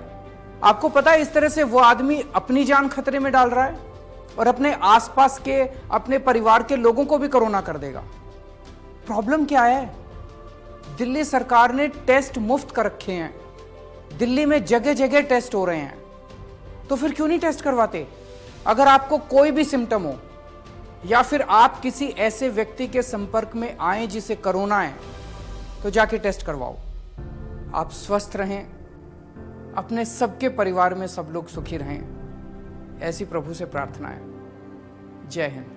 आपको पता है इस तरह से वो आदमी अपनी जान खतरे में डाल रहा है और अपने आसपास के, अपने परिवार के लोगों को भी कोरोना कर देगा। प्रॉब्लम क्या है? दिल्ली सरकार ने टेस्ट मुफ्त कर रखे हैं, दिल्ली में जगह जगह टेस्ट हो रहे हैं, तो फिर क्यों नहीं टेस्ट करवाते? अगर आपको कोई भी सिम्टम हो या फिर आप किसी ऐसे व्यक्ति के संपर्क में आए जिसे कोरोना है, तो जाके टेस्ट करवाओ। आप स्वस्थ रहें, अपने सबके परिवार में सब लोग सुखी रहें, ऐसी प्रभु से प्रार्थना है। जय हिंद।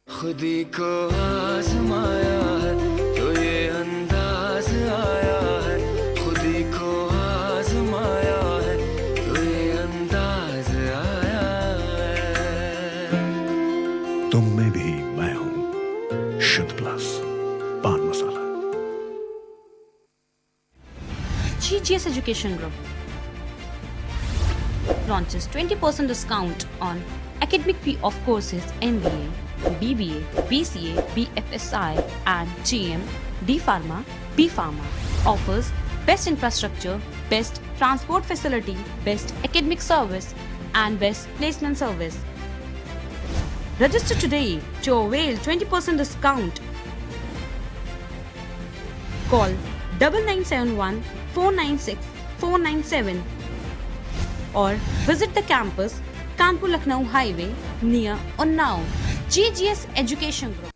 खुदी को आजमाया है तो ये अंदाज आया है, खुदी को आजमाया है तो ये अंदाज आया है। तुम में भी मैं हूं, शुद्ध प्लस पान मसाला। GGS Education Group launches 20% discount on academic fee of courses MBA, BBA, BCA, BFSI and GM, D Pharma, B Pharma. Offers best infrastructure, best transport facility, best academic service and best placement service. Register today to avail 20% discount. Call 9971 496 497 or visit the campus Kanpur Lucknow Highway near Unnao. GGS Education Group.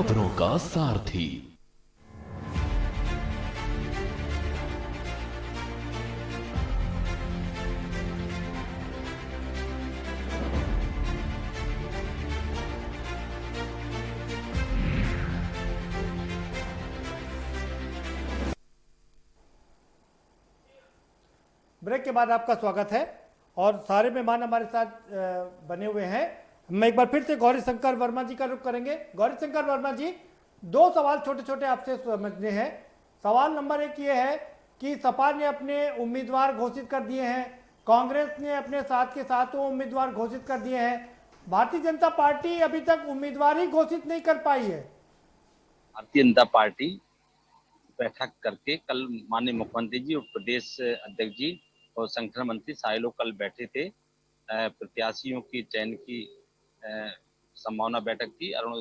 खबरों का सारथी। Break के बाद आपका स्वागत है और सारे मेहमान हमारे साथ बने हुए हैं। मैं एक बार फिर से गौरी शंकर वर्मा जी का रुख करेंगे। गौरी शंकर वर्मा जी, दो सवाल छोटे छोटे आपसे समझने हैं। सवाल नंबर एक ये है कि सपा ने अपने उम्मीदवार घोषित कर दिए हैं, कांग्रेस ने अपने साथ के साथ उम्मीदवार घोषित कर दिए हैं, भारतीय जनता पार्टी अभी तक उम्मीदवार ही घोषित नहीं कर पाई है। भारतीय जनता पार्टी बैठक करके कल माननीय मुख्यमंत्री जी और प्रदेश अध्यक्ष जी और संगठन मंत्री सारे लोग कल बैठे थे। प्रत्याशियों की चयन की संभावना बैठक थी। अरुण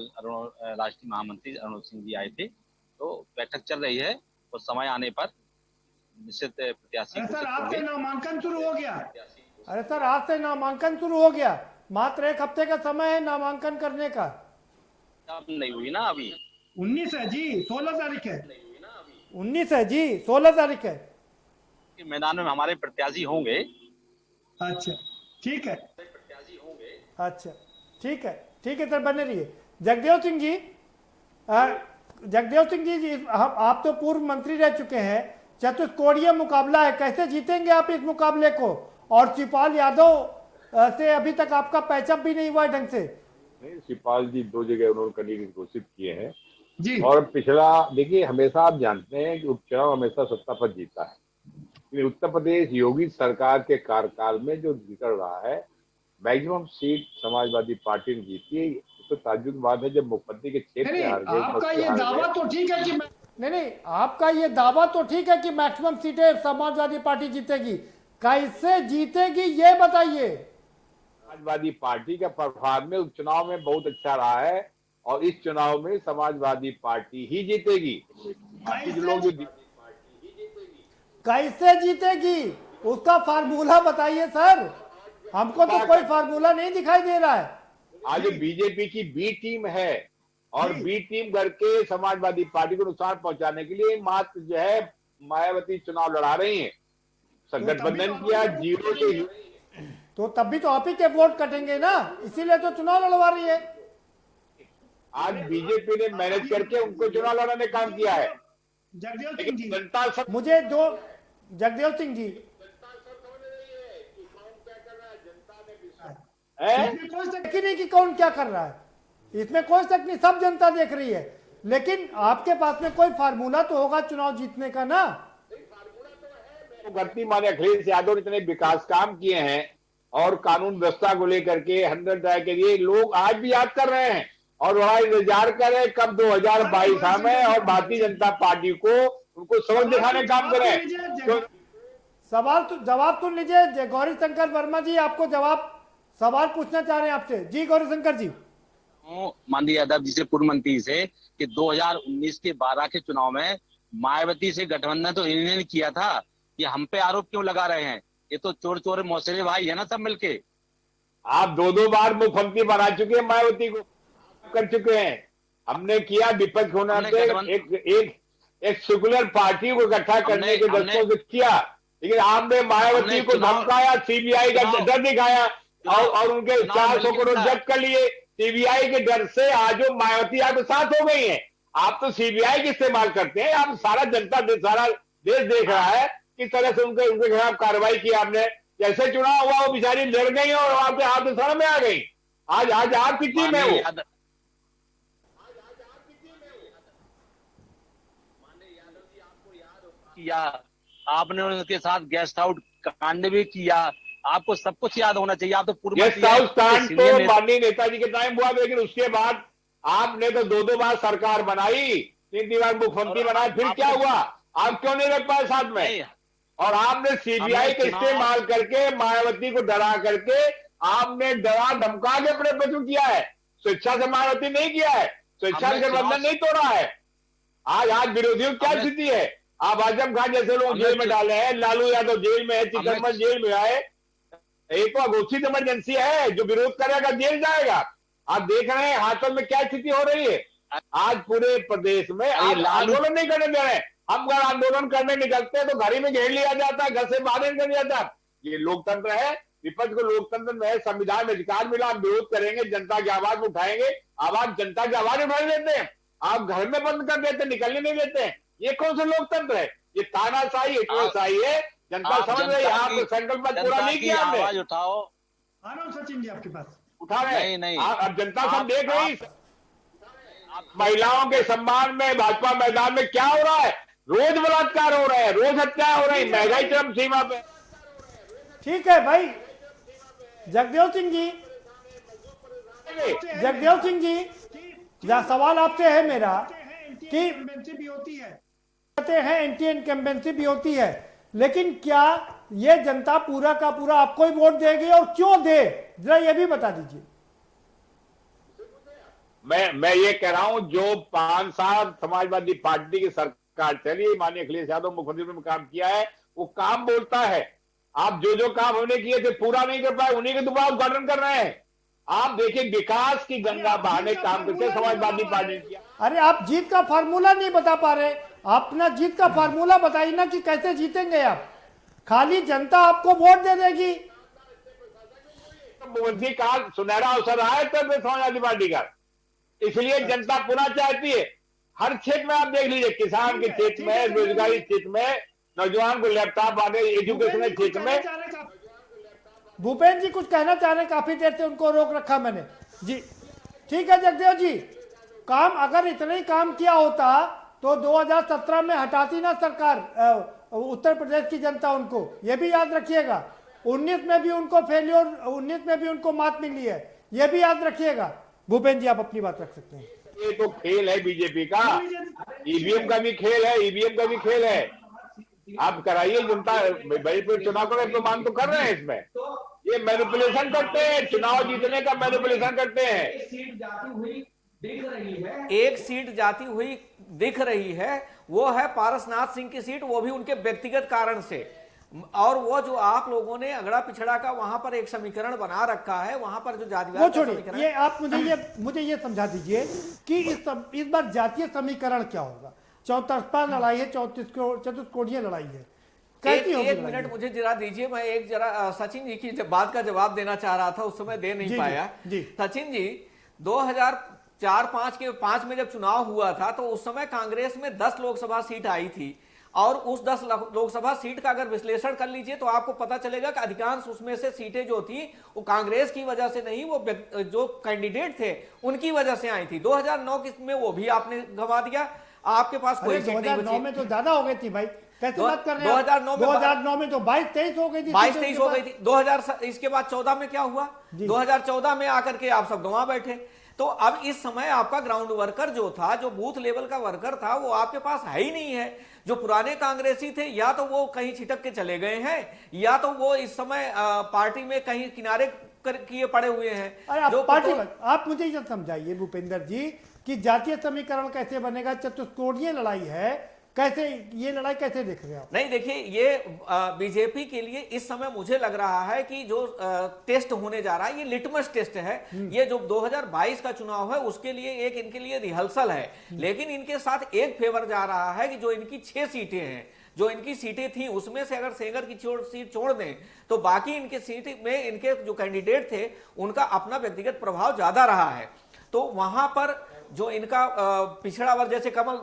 राष्ट्रीय महामंत्री अरुण सिंह जी आए थे, तो बैठक चल रही है और समय आने पर निश्चित प्रत्याशी। सर आज से नामांकन शुरू हो गया। अरे सर आज से नामांकन शुरू हो गया, मात्र एक हफ्ते का समय है नामांकन करने का। अब नहीं हुई ना, अभी 19 है जी, 16 तारीख है। 19 है जी, 16 तारीख है। मैदान में हमारे प्रत्याशी होंगे। अच्छा ठीक है, अच्छा ठीक है सर, बने रहिए। जगदेव सिंह जी, आप तो पूर्व मंत्री रह चुके हैं, चतुष्कोणीय मुकाबला है, कैसे जीतेंगे आप इस मुकाबले को? और शिवपाल यादव से अभी तक आपका पैचअप भी नहीं हुआ ढंग से। नहीं, शिवपाल जी 2 जगह उन्होंने कैंडिडेट घोषित किए हैं जी। और पिछला देखिए, हमेशा आप जानते हैं कि उपचुनाव हमेशा सत्ता पर जीता है। उत्तर प्रदेश योगी सरकार के कार्यकाल में जो निकल रहा है, मैक्सिमम सीट समाजवादी पार्टी ने जीती है। तो ताज्जुब बात है जब मुख्यमंत्री के क्षेत्र हार गए। आपका ये दावा तो ठीक है कि नहीं, आपका ये दावा तो ठीक है कि मैक्सिमम सीटें समाजवादी पार्टी जीतेगी, कैसे जीतेगी ये बताइए। समाजवादी पार्टी का परफॉर्मेंस उपचुनाव में बहुत अच्छा रहा है और इस चुनाव में समाजवादी पार्टी ही जीतेगी। कैसे जीतेगी उसका फार्मूला बताइए सर, हमको तो कोई फार्मूला नहीं दिखाई दे रहा है। आज बीजेपी की बी टीम है और बी टीम करके समाजवादी पार्टी को नुकसान पहुंचाने के लिए मात्र जो है मायावती चुनाव लड़ा रही हैं। गठबंधन किया 0 से, तो तब भी तो आप ही के वोट कटेंगे ना, इसीलिए तो चुनाव लड़वा रही है। आज बीजेपी ने मैनेज करके उनको चुनाव लड़ाने का काम किया है। जगदेव सिंह जी, मुझे दो जगदेव सिंह जी, इसमें कोई शक नहीं कि कौन क्या कर रहा है, इसमें कोई शक नहीं, सब जनता देख रही है। लेकिन आपके पास में कोई फार्मूला तो होगा चुनाव जीतने का ना। गति माने अखिलेश यादव ने इतने विकास काम किए हैं और कानून व्यवस्था को लेकर के 100 ड्राई के लिए लोग आज भी याद कर रहे हैं और वहां इंतजार कर रहे हैं कब 2022 आए और भारतीय जनता पार्टी को उनको सबक दिखाने का काम करें। सवाल तो जवाब सुन लीजिए। गौरी शंकर वर्मा जी आपको सवाल पूछना चाह रहे हैं आपसे। जी गौरी शंकर जी। माननीय यादव जी से, पूर्व मंत्री से, कि 2019 के 12 के चुनाव में मायावती से गठबंधन तो इन्होंने किया था, ये हम पे आरोप क्यों लगा रहे हैं? ये तो चोर मौसेरे भाई है ना सब मिलके। आप 2 बार मुख्यमंत्री बना चुके हैं, मायावती को कर चुके हैं। हमने किया विपक्ष होना एक सेकुलर पार्टी को इकट्ठा करने के दस्तों से किया, लेकिन आपने मायावती को धमकाया, सीबीआई का डर दिखाया और उनके 400 करोड़ जब्त कर लिए। सीबीआई के डर से आज वो मायावती आपके साथ हो गई है। आप तो सीबीआई का इस्तेमाल करते हैं। आप सारा देश देख रहा है किस तरह से उनके खिलाफ कार्रवाई की आपने। जैसे चुनाव हुआ वो बेचारी लड़ गई और आपके हाथ में सड़ में आ गई। आज आपकी टीम है वो। किया आपने, उनके साथ गेस्ट हाउस कांड भी किया, आपको सब कुछ याद होना चाहिए। आप तो पूर्व गेस्ट हाउस कांड तो माननीय नेताजी के टाइम हुआ, लेकिन उसके बाद आपने तो 2 बार सरकार बनाई, 3 बार मुख्यमंत्री बनाए, फिर क्या हुआ? आप क्यों नहीं रख पाए साथ में? और आपने सीबीआई का इस्तेमाल करके मायावती को डरा करके आपने डरा धमका के प्रयत्न किया है। स्वेच्छा से मायावती नहीं किया है, स्वेच्छा से गठबंधन नहीं तोड़ा है। आज विरोधियों की क्या स्थिति है? आप आजम खान जैसे लोग जेल में डाले हैं, लालू यादव जेल में है, चिदम्बरम जेल में आए। एक तो घोषित इमरजेंसी है, जो विरोध करेगा जेल जाएगा। आप देख रहे हैं हाथों में क्या स्थिति हो रही है। आज पूरे प्रदेश में आंदोलन नहीं करने दे रहे। हम अगर आंदोलन करने निकलते हैं तो घर ही में घेर लिया जाता है, घर से बाहर नहीं कर जाता। ये लोकतंत्र है, विपक्ष को लोकतंत्र में संविधान में अधिकार मिला, हम विरोध करेंगे, जनता की आवाज उठाएंगे। आवाज जनता की आवाज उठाने देते हैं, आप घर में बंद कर देते, निकलने नहीं देते हैं। ये कौन सा लोकतंत्र है? ये तानाशाही, हिटलरशाही है। जनता समझ रही है, आपको संकल्प पूरा नहीं किया हमने। आवाज उठाओ। आ रहा हूं सचिन जी आपके पास। उठा रहे नहीं, अब जनता सब देख रही। महिलाओं के सम्मान में भाजपा मैदान में क्या हो रहा है? रोज बलात्कार हो रहे हैं, रोज हत्या हो रही, महंगाई चरम सीमा पे। ठीक है भाई जगदेव सिंह जी, जगदेव सिंह जी, सवाल आपसे है मेरा कि भी होती है, कहते हैं एंटी इनकम्बेंसी भी होती है, लेकिन क्या ये जनता पूरा का पूरा आपको ही वोट देगी और क्यों दे, जरा ये भी बता दीजिए। मैं ये कह रहा हूं, जो 5 साल समाजवादी पार्टी की सरकार चली, माननीय अखिलेश यादव मुख्यमंत्री में काम किया है, वो काम बोलता है। आप जो काम हमने किए थे पूरा नहीं कर पाए, उन्हीं के दोबारा उद्घाटन कर रहे हैं। आप देखिए विकास की गंगा बहाने काम करते समाजवादी पार्टी ने किया। अरे आप जीत का फार्मूला नहीं बता पा रहे, अपना जीत का फार्मूला बताइए ना कि कैसे जीतेंगे आप। खाली जनता आपको वोट दे देगी। मुख्यमंत्री का सुनहरा अवसर आया तब समाजवादी पार्टी का, इसलिए जनता पुनः चाहती है। हर क्षेत्र में आप देख लीजिए, किसान के क्षेत्र में, रोजगारी क्षेत्र में, नौजवान को लैपटॉप आने, एजुकेशन के क्षेत्र में। भूपेंद्र जी कुछ कहना चाह रहे हैं, काफी देर से उनको रोक रखा मैंने जी। ठीक है जगदेव जी, काम अगर इतना ही काम किया होता तो 2017 में हटाती ना सरकार उत्तर प्रदेश की जनता उनको, ये भी याद रखिएगा। 19 में भी उनको फेल्योर, 19 में भी उनको मात मिली है, ये भी याद रखिएगा। भूपेंद्र जी आप अपनी बात रख सकते हैं। ये तो खेल है बीजेपी का, ईवीएम का भी खेल है, ईवीएम का भी खेल है। आप कराइए, जनता भाई चुनाव का तो मांग तो कर रहे हैं। इसमें ये मैनिपुलेशन करते हैं, चुनाव जीतने का मैनिपुलेशन करते हैं। एक सीट जाती हुई दिख रही है, वो है पारसनाथ सिंह की सीट, वो भी उनके व्यक्तिगत कारण से। और वो जो आप लोगों ने अगड़ा पिछड़ा का वहां पर एक समीकरण बना रखा है, वहां पर जो जातिवाद का समीकरण, ये आप मुझे ये समझा दीजिए कि इस बार जातीय समीकरण क्या होगा। चौतरफा लड़ाई है, चतुष्कोणीय लड़ाई है, एक मिनट मुझे जरा दीजिए, मैं एक जरा सचिन जी की बात का जवाब देना चाह रहा था, उस समय दे नहीं पाया। सचिन जी 2004-5 में जब चुनाव हुआ था तो उस समय कांग्रेस में 10 लोकसभा सीट आई थी, और उस 10 लोकसभा सीट का अगर विश्लेषण कर लीजिए तो आपको पता चलेगा कि अधिकांश उसमें से सीटें जो थी वो कांग्रेस की वजह से नहीं, वो जो कैंडिडेट थे उनकी वजह से आई थी। 2009 में वो भी आपने गंवा दिया, आपके पास कोई सीट नहीं बची। 2009 में तो ज्यादा हो गई थी भाई, कैसे बात कर रहे हैं? 2009 में तो 22-23 हो गई थी, 22-23 हो गई थी। 2000 इसके बाद 14 में क्या हुआ? 2014 में आकर के आप सब गंवा बैठे। तो अब इस समय आपका ग्राउंड वर्कर जो था, जो बूथ लेवल का वर्कर था, वो आपके पास है ही नहीं है। जो पुराने कांग्रेसी थे या तो वो कहीं छिटक के चले गए हैं, या तो वो इस समय पार्टी में कहीं किनारे किए पड़े हुए हैं। जो पार्टी आप मुझे ये समझाइए भूपेंद्र जी कि जातीय समीकरण कैसे बनेगा, चतुष्कोणीय लड़ाई है, कैसे ये लड़ाई कैसे देख रहे हैं आप? नहीं देखिए, ये बीजेपी के लिए इस समय मुझे लग रहा है कि जो टेस्ट होने जा रहा है, ये लिटमस टेस्ट है। ये जो 2022 का चुनाव है उसके लिए एक इनके लिए रिहर्सल है। लेकिन इनके साथ एक फेवर जा रहा है कि जो इनकी 6 सीटें हैं, जो इनकी सीटें थी उसमें से अगर सेंगर की सीट छोड़ दें तो बाकी इनके सीट में इनके जो कैंडिडेट थे उनका अपना व्यक्तिगत प्रभाव ज्यादा रहा है। तो वहां पर जो इनका पिछड़ा वर्ग, जैसे कमल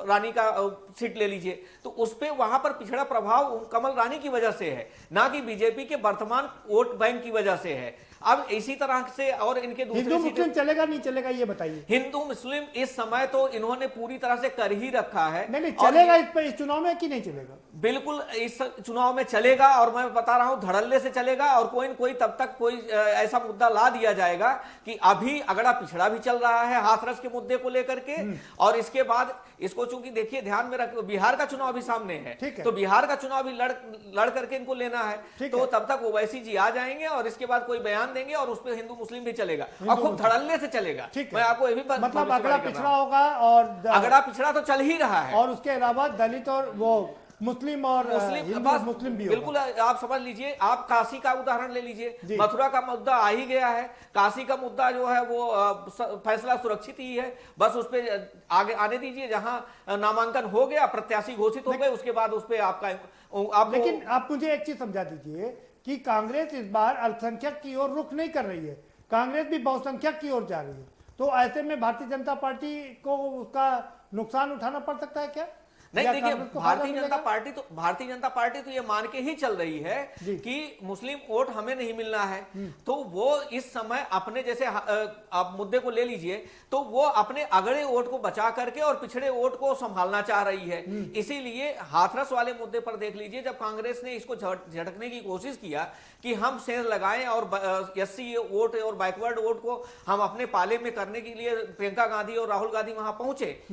रानी का सीट ले लीजिए, तो उस पे वहां पर पिछड़ा प्रभाव कमल रानी की वजह से है, ना कि बीजेपी के वर्तमान वोट बैंक की वजह से है। अब इसी तरह से और इनके हिंदू मुस्लिम चलेगा नहीं चलेगा ये बताइए। हिंदू मुस्लिम इस समय तो इन्होंने पूरी तरह से कर ही रखा है। नहीं चलेगा इस चुनाव में कि नहीं चलेगा? बिल्कुल इस चुनाव में चलेगा, और मैं बता रहा हूं धड़ल्ले से चलेगा। और कोई न कोई तब तक कोई ऐसा मुद्दा ला दिया जाएगा कि अभी अगड़ा पिछड़ा भी चल रहा है हाथरस के मुद्दे को लेकर के, और इसके बाद इसको चूंकि देखिए ध्यान में रख, बिहार का चुनाव भी सामने है, तो बिहार का चुनाव भी लड़ करके इनको लेना है। तो तब तक ओवैसी जी आ जाएंगे और इसके बाद कोई बयान देंगे और उस पर हिंदू मुस्लिम भी चलेगा, और खूब धड़ल्ले से चलेगा। मैं आपको ये भी मतलब अगड़ा पिछड़ा होगा, और अगड़ा पिछड़ा तो चल ही रहा है, और उसके अलावा दलित और वो मुस्लिम और मुस्लिम भी बिल्कुल आप समझ लीजिए, आप काशी का उदाहरण ले लीजिए, मथुरा का मुद्दा आ ही गया है, काशी का मुद्दा जो है वो फैसला सुरक्षित ही है, बस उस पर आगे आने दीजिए, जहां नामांकन हो गया, प्रत्याशी घोषित हो गए, उसके बाद उस पर आपका लेकिन आप मुझे एक चीज समझा दीजिए कि कांग्रेस इस बार अल्पसंख्यक की ओर रुख नहीं कर रही है, कांग्रेस भी बहुसंख्यक की ओर जा रही है, तो ऐसे में भारतीय जनता पार्टी को उसका नुकसान उठाना पड़ सकता है क्या? नहीं, देखिए भारतीय जनता पार्टी तो ये मान के ही चल रही है कि मुस्लिम वोट हमें नहीं मिलना है, तो वो इस समय अपने जैसे आप मुद्दे को ले लीजिए, तो वो अपने अगड़े वोट को बचा करके और पिछड़े वोट को संभालना चाह रही है। इसीलिए हाथरस वाले मुद्दे पर देख लीजिए, जब कांग्रेस ने इसको झटकने की कोशिश किया कि हम सेंध लगाएं और एससी वोट और बैकवर्ड वोट को हम अपने पाले में करने के लिए प्रियंका गांधी और राहुल गांधी वहां पहुंचे,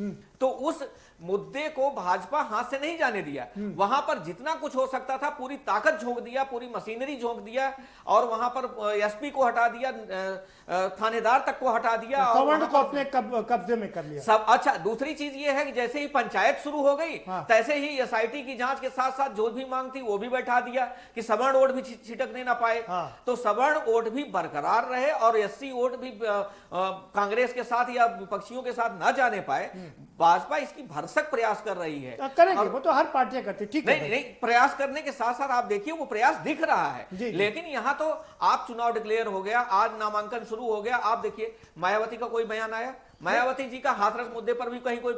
तो उस मुद्दे को भाजपा हाथ से नहीं जाने दिया। वहां पर जितना कुछ हो सकता था पूरी ताकत झोंक दिया, पूरी मशीनरी झोंक दिया, और वहां पर एसपी को हटा दिया, थानेदार तक को हटा दिया, सवर्ण को अपने कब्जे में कर लिया सब। अच्छा, दूसरी चीज ये है कि जैसे ही पंचायत शुरू हो गई, तैसे ही एसआईटी की जांच के साथ साथ जो भी मांग थी वो भी बैठा दिया कि सवर्ण वोट भी छिटकने ना पाए, तो सवर्ण वोट भी बरकरार रहे और एससी वोट भी कांग्रेस के साथ या विपक्षियों के साथ ना जाने पाए। भाजपा इसकी भरसक प्रयास कर रही है, करेंगे, वो तो हर पार्टियां करती, ठीक है। नहीं, प्रयास करने के साथ साथ आप देखिए वो प्रयास दिख रहा है, लेकिन यहां तो आप चुनाव डिक्लेयर हो गया, आज नामांकन शुरू हो गया, आप देखिए मायावती का कोई बयान आया, मायावती जी का हाथरस मुद्दे पर भी कहीं कोई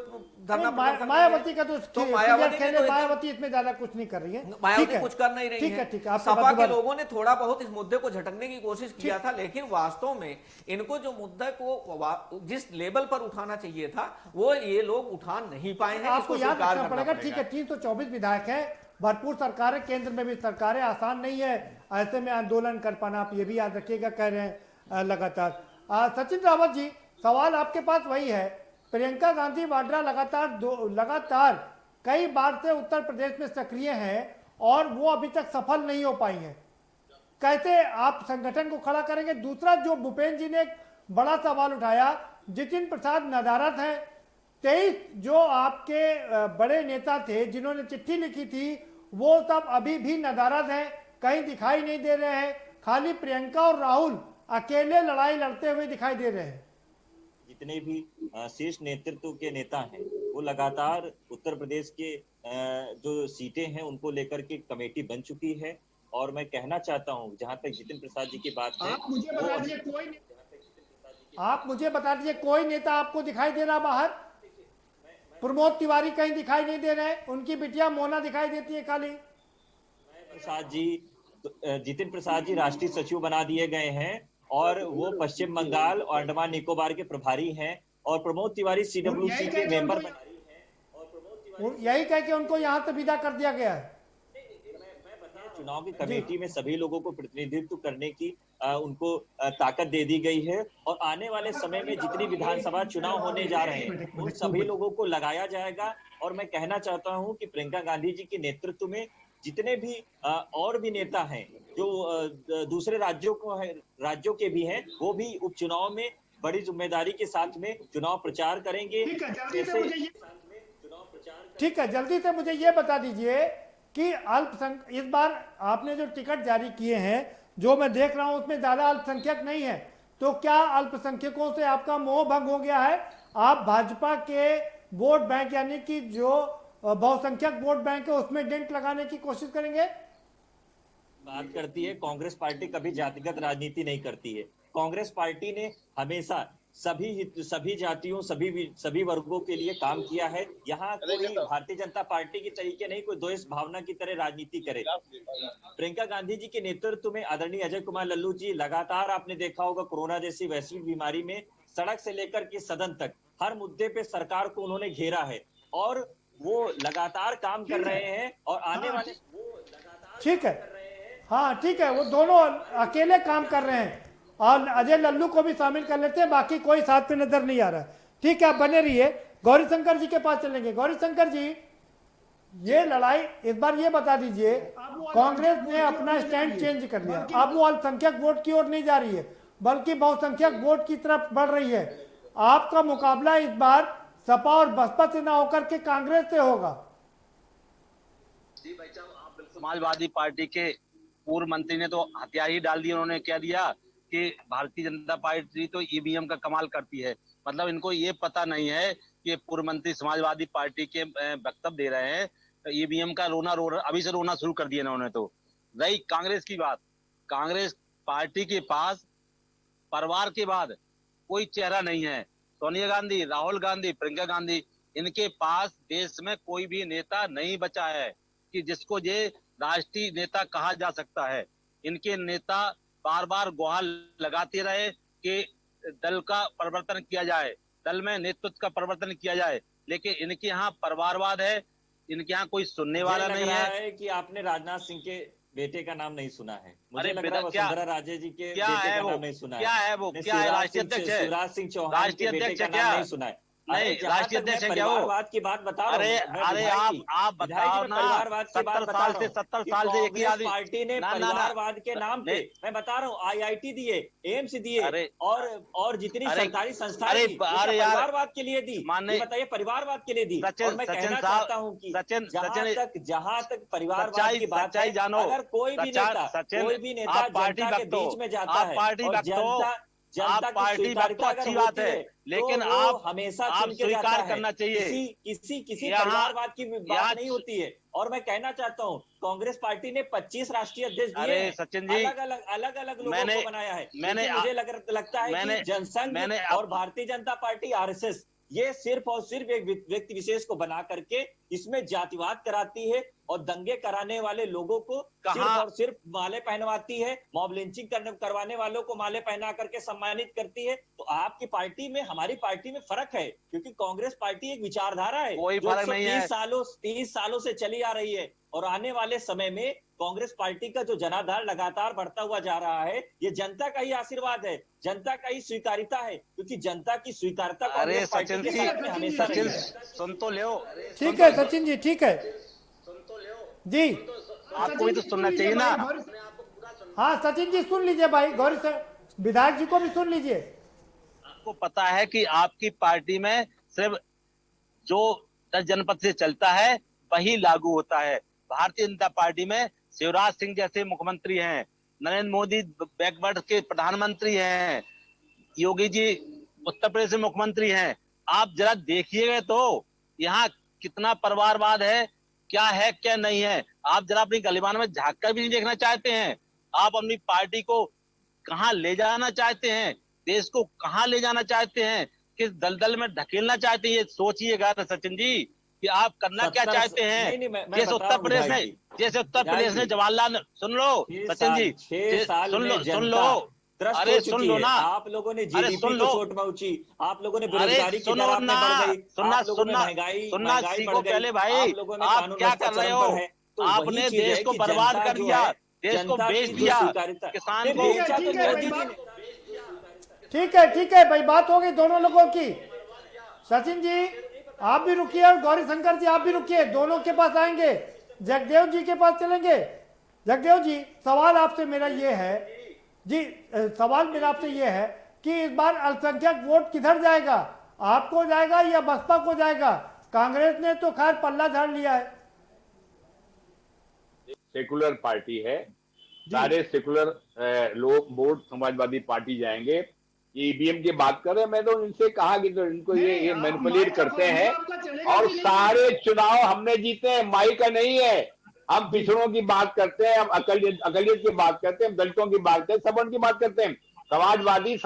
धरना मायावती का तो मायावती इसमें ज्यादा कुछ नहीं कर रही है, मायावती कुछ कर नहीं रही है। ठीक है, सपा के लोगों ने थोड़ा बहुत इस मुद्दे को झटकने की कोशिश किया था, लेकिन वास्तव में इनको जो मुद्दे को जिस लेवल पर उठाना चाहिए था वो ये लोग उठा नहीं पाए हैं। आपको याद रखना पड़ेगा, ठीक है, 324 विधायक है, भरपूर सरकार है, केंद्र में भी सरकार है, आसान नहीं है ऐसे में आंदोलन कर पाना, आप ये भी याद रखिएगा, कह रहे हैं लगातार। सचिन रावत जी, सवाल आपके पास वही है, प्रियंका गांधी वाड्रा लगातार कई बार से उत्तर प्रदेश में सक्रिय हैं और वो अभी तक सफल नहीं हो पाई हैं, कैसे आप संगठन को खड़ा करेंगे? दूसरा, जो भूपेंद्र जी ने एक बड़ा सवाल उठाया, जितिन प्रसाद नदारद हैं, 23 जो आपके बड़े नेता थे जिन्होंने चिट्ठी लिखी थी वो सब अभी भी नदारद हैं, कहीं दिखाई नहीं दे रहे हैं, खाली प्रियंका और राहुल अकेले लड़ाई लड़ते हुए दिखाई दे रहे हैं। जितने भी शीर्ष नेतृत्व के नेता हैं वो लगातार उत्तर प्रदेश के जो सीटें हैं उनको लेकर के कमेटी बन चुकी है, और मैं कहना चाहता हूं जहां तक जितिन प्रसाद जी की बात है, आप मुझे बता दीजिए कोई नेता आपको दिखाई दे रहा बाहर? प्रमोद तिवारी कहीं दिखाई नहीं दे रहे, उनकी बिटिया मोना दिखाई देती है खाली। जितिन प्रसाद जी राष्ट्रीय सचिव बना दिए गए हैं और वो पश्चिम बंगाल और अंडमान निकोबार के प्रभारी हैं, और प्रमोद तिवारी सीडब्ल्यूसी के मेंबर बनाई है, और यही कह के उनको यहाँ से विदा कर दिया गया है। चुनाव की कमेटी में सभी लोगों को प्रतिनिधित्व करने की उनको ताकत दे दी गई है, और आने वाले समय में जितनी विधानसभा चुनाव होने जा रहे हैं उन सभी लोगों को लगाया जाएगा। और मैं कहना चाहता हूं कि प्रियंका गांधी जी के नेतृत्व में जितने भी और भी नेता हैं जो दूसरे राज्यों के भी हैं, वो भी उपचुनाव में बड़ी जिम्मेदारी के साथ में चुनाव प्रचार करेंगे। ठीक है, जल्दी से मुझे ये बता दीजिए कि इस बार आपने जो टिकट जारी किए हैं, जो मैं देख रहा हूं उसमें ज्यादा अल्पसंख्यक नहीं है, तो क्या अल्पसंख्यकों से आपका मोह भंग हो गया है? आप भाजपा के वोट बैंक यानी कि जो बहुसंख्यक वोट बैंक है उसमें डेंट लगाने की कोशिश करेंगे? बात करती है, कांग्रेस पार्टी कभी जातिगत राजनीति नहीं करती है। कांग्रेस पार्टी ने हमेशा सभी जातियों सभी वर्गों के लिए काम किया है। यहाँ कोई भारतीय जनता पार्टी की तरीके नहीं कोई द्वेष भावना की तरह राजनीति करे। प्रियंका गांधी जी के नेतृत्व में आदरणीय अजय कुमार लल्लू जी लगातार आपने देखा होगा कोरोना जैसी वैश्विक बीमारी में सड़क से लेकर के सदन तक हर मुद्दे पे सरकार को उन्होंने घेरा है, और वो लगातार काम कर रहे हैं, और आने वाले ठीक है, हाँ ठीक है, वो दोनों अकेले काम कर रहे हैं, और अजय लल्लू को भी शामिल कर लेते हैं, बाकी कोई साथ में नजर नहीं आ रहा। ठीक है, आप बने रहिए, गौरीशंकर जी के पास चलेंगे। गौरीशंकर जी, ये लड़ाई इस बार ये बता दीजिए, कांग्रेस ने अपना स्टैंड चेंज कर लिया, अब वो अल्पसंख्यक वोट की ओर नहीं जा रही है बल्कि बहुसंख्यक वोट की तरफ बढ़ रही है। आपका मुकाबला इस बार सपा और बसपा से ना होकर के कांग्रेस से होगा। समाजवादी पार्टी के पूर्व मंत्री ने तो हथियार ही डाल दिया। उन्होंने क्या दिया कि भारतीय जनता पार्टी तो ईवीएम का कमाल करती है। मतलब इनको ये पता नहीं है कि पूर्व मंत्री समाजवादी पार्टी के वक्तव्य दे रहे हैं। ईवीएम का अभी से रोना शुरू कर दिया इन्होंने। तो रही कांग्रेस की बात, कांग्रेस पार्टी के पास परिवार के बाद कोई चेहरा नहीं है। सोनिया गांधी, राहुल गांधी, प्रियंका गांधी, इनके पास देश में कोई भी नेता नहीं बचा है कि जिसको ये राष्ट्रीय नेता कहा जा सकता है। इनके नेता बार बार गुहार लगाते रहे कि दल का परिवर्तन किया जाए, दल में नेतृत्व का परिवर्तन किया जाए, लेकिन इनके यहाँ परिवारवाद है। इनके यहाँ कोई सुनने वाला नहीं है कि आपने राजनाथ सिंह के बेटे का नाम नहीं सुना है। मुझे अरे लग रहा है वसुंधरा राजे जी के क्या बेटे है का वो? नाम नहीं सुना क्या है वो? क्या है? राष्ट्रीय अध्यक्ष है? शिवराज सिंह चौहान के बेटे का नाम नहीं सुना है। नहीं, राष्ट्रीय अध्यक्ष है क्या वो? परिवारवाद की बात बता रहा हूं। अरे आप बताओ ना, 70 साल से एक ही आदमी पार्टी ने परिवारवाद के नाम पे, मैं बता रहा हूँ, IIT दिए, एम्स दिए और जितनी सरकारी संस्थाएं परिवारवाद के लिए दी। बताइए, परिवारवाद के लिए दी। और मैं कहना चाहता हूँ कि जहां तक परिवारवाद की बात है, अगर कोई भी नेता जनता के बीच में जाता है और जनता की स्वीकारिता अच्छी बात है, लेकिन तो आप हमेशा स्वीकार करना चाहिए। किसी परिवारवाद की बात नहीं होती है। और मैं कहना चाहता हूँ, कांग्रेस पार्टी ने 25 राष्ट्रीय अध्यक्ष दिए हैं। सचिन जी, अलग अलग लोगों को बनाया है। मुझे लगता है कि जनसंघ और भारतीय जनता पार्टी RSS ये सिर्फ और सिर्फ एक व्यक्ति विशेष को बना करके इसमें जातिवाद कराती है और दंगे कराने वाले लोगों को सिर्फ और सिर्फ माले पहनवाती है, मॉब लिंचिंग करवाने वालों को माले पहना करके सम्मानित करती है। तो आपकी पार्टी में, हमारी पार्टी में फर्क है, क्योंकि कांग्रेस पार्टी एक विचारधारा है, कोई फर्क नहीं है। 30 सालों से चली आ रही है और आने वाले समय में कांग्रेस पार्टी का जो जनाधार लगातार बढ़ता हुआ जा रहा है, ये जनता का ही आशीर्वाद है, जनता का ही स्वीकारिता है, क्योंकि जनता की स्वीकारिता कांग्रेस पार्टी के साथ में हमेशा रही है। सुन तो लो। ठीक है सचिन जी, ठीक है जी, आपको भी तो सुनना चाहिए ना। हाँ सचिन जी सुन लीजिए भाई, गौरी विधायक जी को भी सुन लीजिए। आपको पता है कि आपकी पार्टी में सिर्फ जो 10 जनपद से चलता है वही लागू होता है। भारतीय जनता पार्टी में शिवराज सिंह जैसे मुख्यमंत्री हैं, नरेंद्र मोदी बैकवर्ड के प्रधानमंत्री हैं, योगी जी उत्तर प्रदेश के मुख्यमंत्री हैं। आप जरा देखिएगा तो यहाँ कितना परिवारवाद है, क्या है क्या नहीं है। आप जरा अपनी गलीबान में झांक कर भी नहीं देखना चाहते हैं। आप अपनी पार्टी को कहाँ ले जाना चाहते हैं, देश को कहाँ ले जाना चाहते हैं, किस दलदल में धकेलना चाहते हैं, ये सोचिएगा सचिन जी कि आप करना क्या चाहते हैं। जैसे उत्तर प्रदेश ने जवाहरलाल, सुन लो सचिन जी, सुन लो, अरे सुन लो ना, आप लोगों ने GDP को चोट पहुंची, आप लोगों ने बेरोजगारी की दर आपने बढ़ गई, महंगाई बढ़ गई, पहले भाई आप क्या कर रहे हो, आपने देश को बर्बाद कर दिया, देश को बेच दिया, किसान को। ठीक है भाई, बात हो गई दोनों लोगों की। सचिन जी आप भी रुकिए और गौरी शंकर जी आप भी रुकिए, दोनों के पास आएंगे। जगदेव जी के पास चलेंगे। जगदेव जी, सवाल आपसे मेरा ये है जी, सवाल मेरा आपसे ये है कि इस बार अल्पसंख्यक वोट किधर जाएगा, आपको जाएगा या बसपा को जाएगा? कांग्रेस ने तो खैर पल्ला झाड़ लिया है। सेकुलर पार्टी है, सारे सेकुलर लोग वोट समाजवादी पार्टी जाएंगे। ईवीएम की बात कर रहे हैं, मैं तो इनसे कहा कि तो इनको ये मैनिपुलेट करते हैं। और सारे चुनाव हमने जीते हैं, माई का नहीं है। हम पिछड़ों की बात करते हैं, हम अकलियत की बात करते हैं, हम दलितों की बात करते हैं, सबन की बात करते हैं। समाजवादी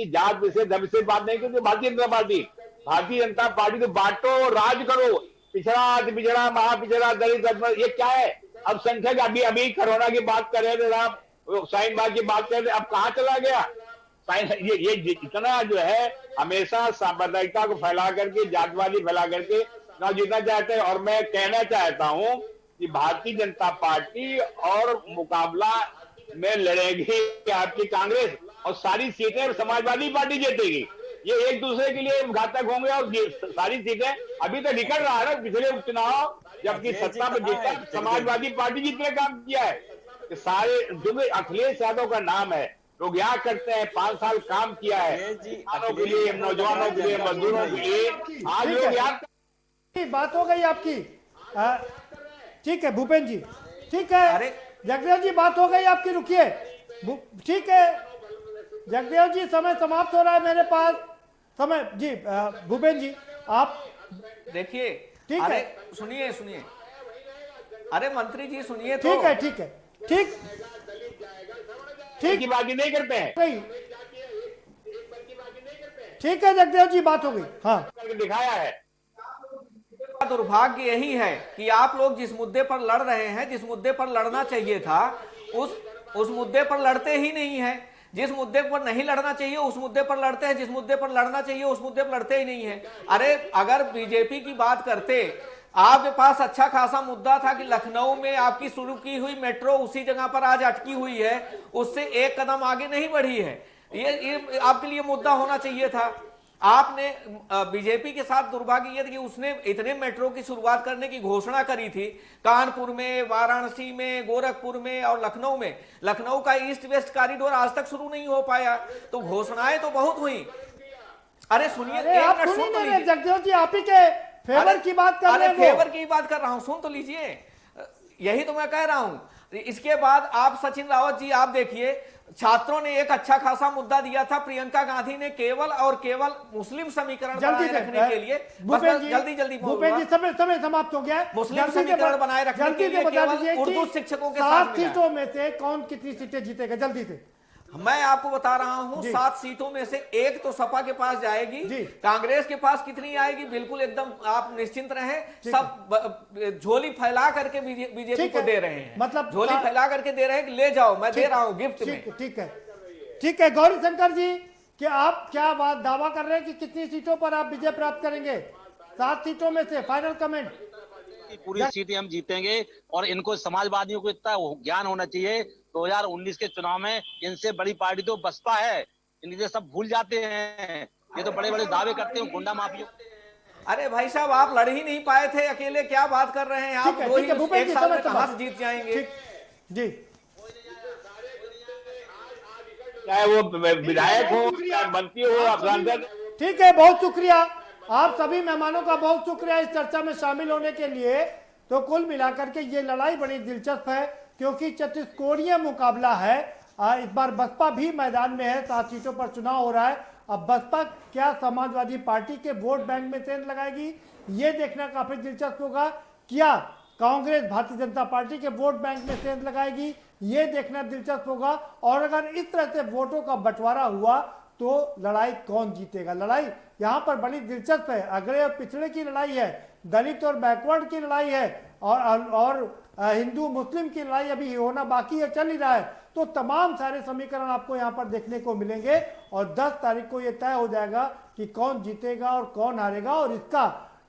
जात विषय धर्म विषय बात नहीं करते। भारतीय जनता पार्टी तो बांटो, राज करो, पिछड़ा महापिछड़ा दलित, ये क्या है? अब संख्या अभी कोरोना की बात कर रहे थे आप, साइन बाग की बात कर रहे थे, अब कहाँ चला गया? ये इतना जो है हमेशा सांप्रदायिकता को फैला करके, जातवादी फैला करके ना जीतना चाहते हैं। और मैं कहना चाहता हूं कि भारतीय जनता पार्टी और मुकाबला में लड़ेगी आपकी कांग्रेस, और सारी सीटें समाजवादी पार्टी जीतेगी। ये एक दूसरे के लिए घातक होंगे और सारी सीटें अभी तो निकल रहा है ना, पिछले उपचुनाव जबकि सत्ता में जीता समाजवादी पार्टी जीतने काम किया है। सारे जो अखिलेश यादव का नाम है, लोग याद करते हैं 5 साल काम किया है किसानों के लिए, नौजवानों के लिए, मजदूरों के लिए, आज लोग याद। बात हो गई आपकी। ठीक है भूपेंद्र जी, ठीक है। अरे जगदेव जी बात हो गई आपकी, रुकिए। ठीक है जगदेव जी, समय समाप्त हो रहा है मेरे पास समय जी। भूपेंद्र जी आप देखिए, ठीक अरे है, सुनिए सुनिए, अरे मंत्री जी सुनिए तो। ठीक है ठीक है, ठीक की बाकी नहीं करते हैं, ठीक है जगदेव जी बात हो गई। हाँ करके दिखाया है। दुर्भाग्य यही है कि आप लोग जिस मुद्दे पर लड़ रहे हैं, जिस मुद्दे पर लड़ना चाहिए था, उस मुद्दे पर लड़ते ही नहीं है। जिस मुद्दे पर नहीं लड़ना चाहिए उस मुद्दे पर लड़ते हैं, जिस मुद्दे पर लड़ना चाहिए उस मुद्दे पर लड़ते ही नहीं है। अरे अगर बीजेपी की बात करते, आपके पास अच्छा खासा मुद्दा था कि लखनऊ में आपकी शुरू की हुई मेट्रो उसी जगह पर आज अटकी हुई है, उससे एक कदम आगे नहीं बढ़ी है। ये आपके लिए मुद्दा होना चाहिए था। आपने बीजेपी के साथ दुर्भाग्य यह कि उसने इतने मेट्रो की शुरुआत करने की घोषणा करी थी, कानपुर में, वाराणसी में, गोरखपुर में और लखनऊ में। लखनऊ का ईस्ट वेस्ट कॉरिडोर आज तक शुरू नहीं हो पाया। तो घोषणाएं तो बहुत हुई। अरे सुनिए, जगदेव जी आप ही के फेवर की बात कर रहे हैं। फेवर की बात कर रहा हूं, सुन तो लीजिए, यही तो मैं कह रहा हूं। इसके बाद आप सचिन रावत जी, आप देखिए, छात्रों ने एक अच्छा खासा मुद्दा दिया था। प्रियंका गांधी ने केवल और केवल मुस्लिम समीकरण बनाए रखने के लिए, जल्दी भूपेंद्र जी समय समाप्त हो गया है। मुस्लिम समीकरण बनाए रखने के लिए केवल उर्दू शिक्षकों के साथ 7 सीटों में से कौन कितनी सीटें जीतेगा, जल्दी से। मैं आपको बता रहा हूं, 7 सीटों में से एक तो सपा के पास जाएगी। कांग्रेस के पास कितनी आएगी बिल्कुल एकदम आप निश्चिंत रहें। सब झोली फैला करके बीजेपी को दे रहे हैं, मतलब झोली फैला करके दे रहे हैं कि ले जाओ, मैं दे रहा हूं गिफ्ट में। ठीक है, ठीक है। गौरी शंकर जी, क्या आप क्या बात दावा कर रहे हैं कि कितनी सीटों पर आप विजय प्राप्त करेंगे? 7 सीटों में से फाइनल कमेंट। पूरी सीटें हम जीतेंगे और इनको समाजवादियों को इतना ज्ञान होना चाहिए, 2019 के चुनाव में इनसे बड़ी पार्टी तो बसपा है, इनके सब भूल जाते हैं। ये तो बड़े बड़े दावे करते हैं गुंडा माफिया। अरे भाई साहब, आप लड़ ही नहीं पाए थे अकेले, क्या बात कर रहे हैं आप? एक साल में कहां से जीत जाएंगे? जी, चाहे वो विधायक हो, चाहे मंत्री हो, आप सांसद। ठीक है, बहुत शुक्रिया आप सभी मेहमानों का, बहुत शुक्रिया इस चर्चा में शामिल होने के लिए। तो कुल मिलाकर के ये लड़ाई बड़ी दिलचस्प है क्योंकि चतुष्कोणीय मुकाबला है। इस बार बसपा भी मैदान में है, 7 सीटों पर चुनाव हो रहा है। अब बसपा क्या समाजवादी पार्टी के वोट बैंक में सेंध लगाएगी, ये देखना काफी दिलचस्प होगा। क्या कांग्रेस भारतीय जनता पार्टी के वोट बैंक में सेंध लगाएगी, ये देखना दिलचस्प होगा। और अगर इस तरह से वोटों का बंटवारा हुआ तो लड़ाई कौन जीतेगा, लड़ाई यहाँ पर बड़ी दिलचस्प है। अगले और पिछड़े की लड़ाई है, दलित और बैकवर्ड की लड़ाई है, और हिंदू मुस्लिम की लड़ाई अभी होना बाकी है, चल ही रहा है। तो तमाम सारे समीकरण आपको यहाँ पर देखने को मिलेंगे और 10 तारीख को ये तय हो जाएगा कि कौन जीतेगा और कौन हारेगा। और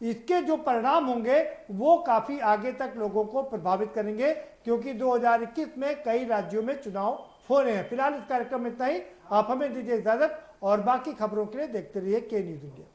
इसके जो परिणाम होंगे वो काफी आगे तक लोगों को प्रभावित करेंगे क्योंकि 2021 में कई राज्यों में चुनाव हो रहे हैं। फिलहाल इस कार्यक्रम में इतना ही। आप हमें दीजिए इजाजत और बाकी खबरों के लिए देखते रहिए के न्यूज़ इंडिया।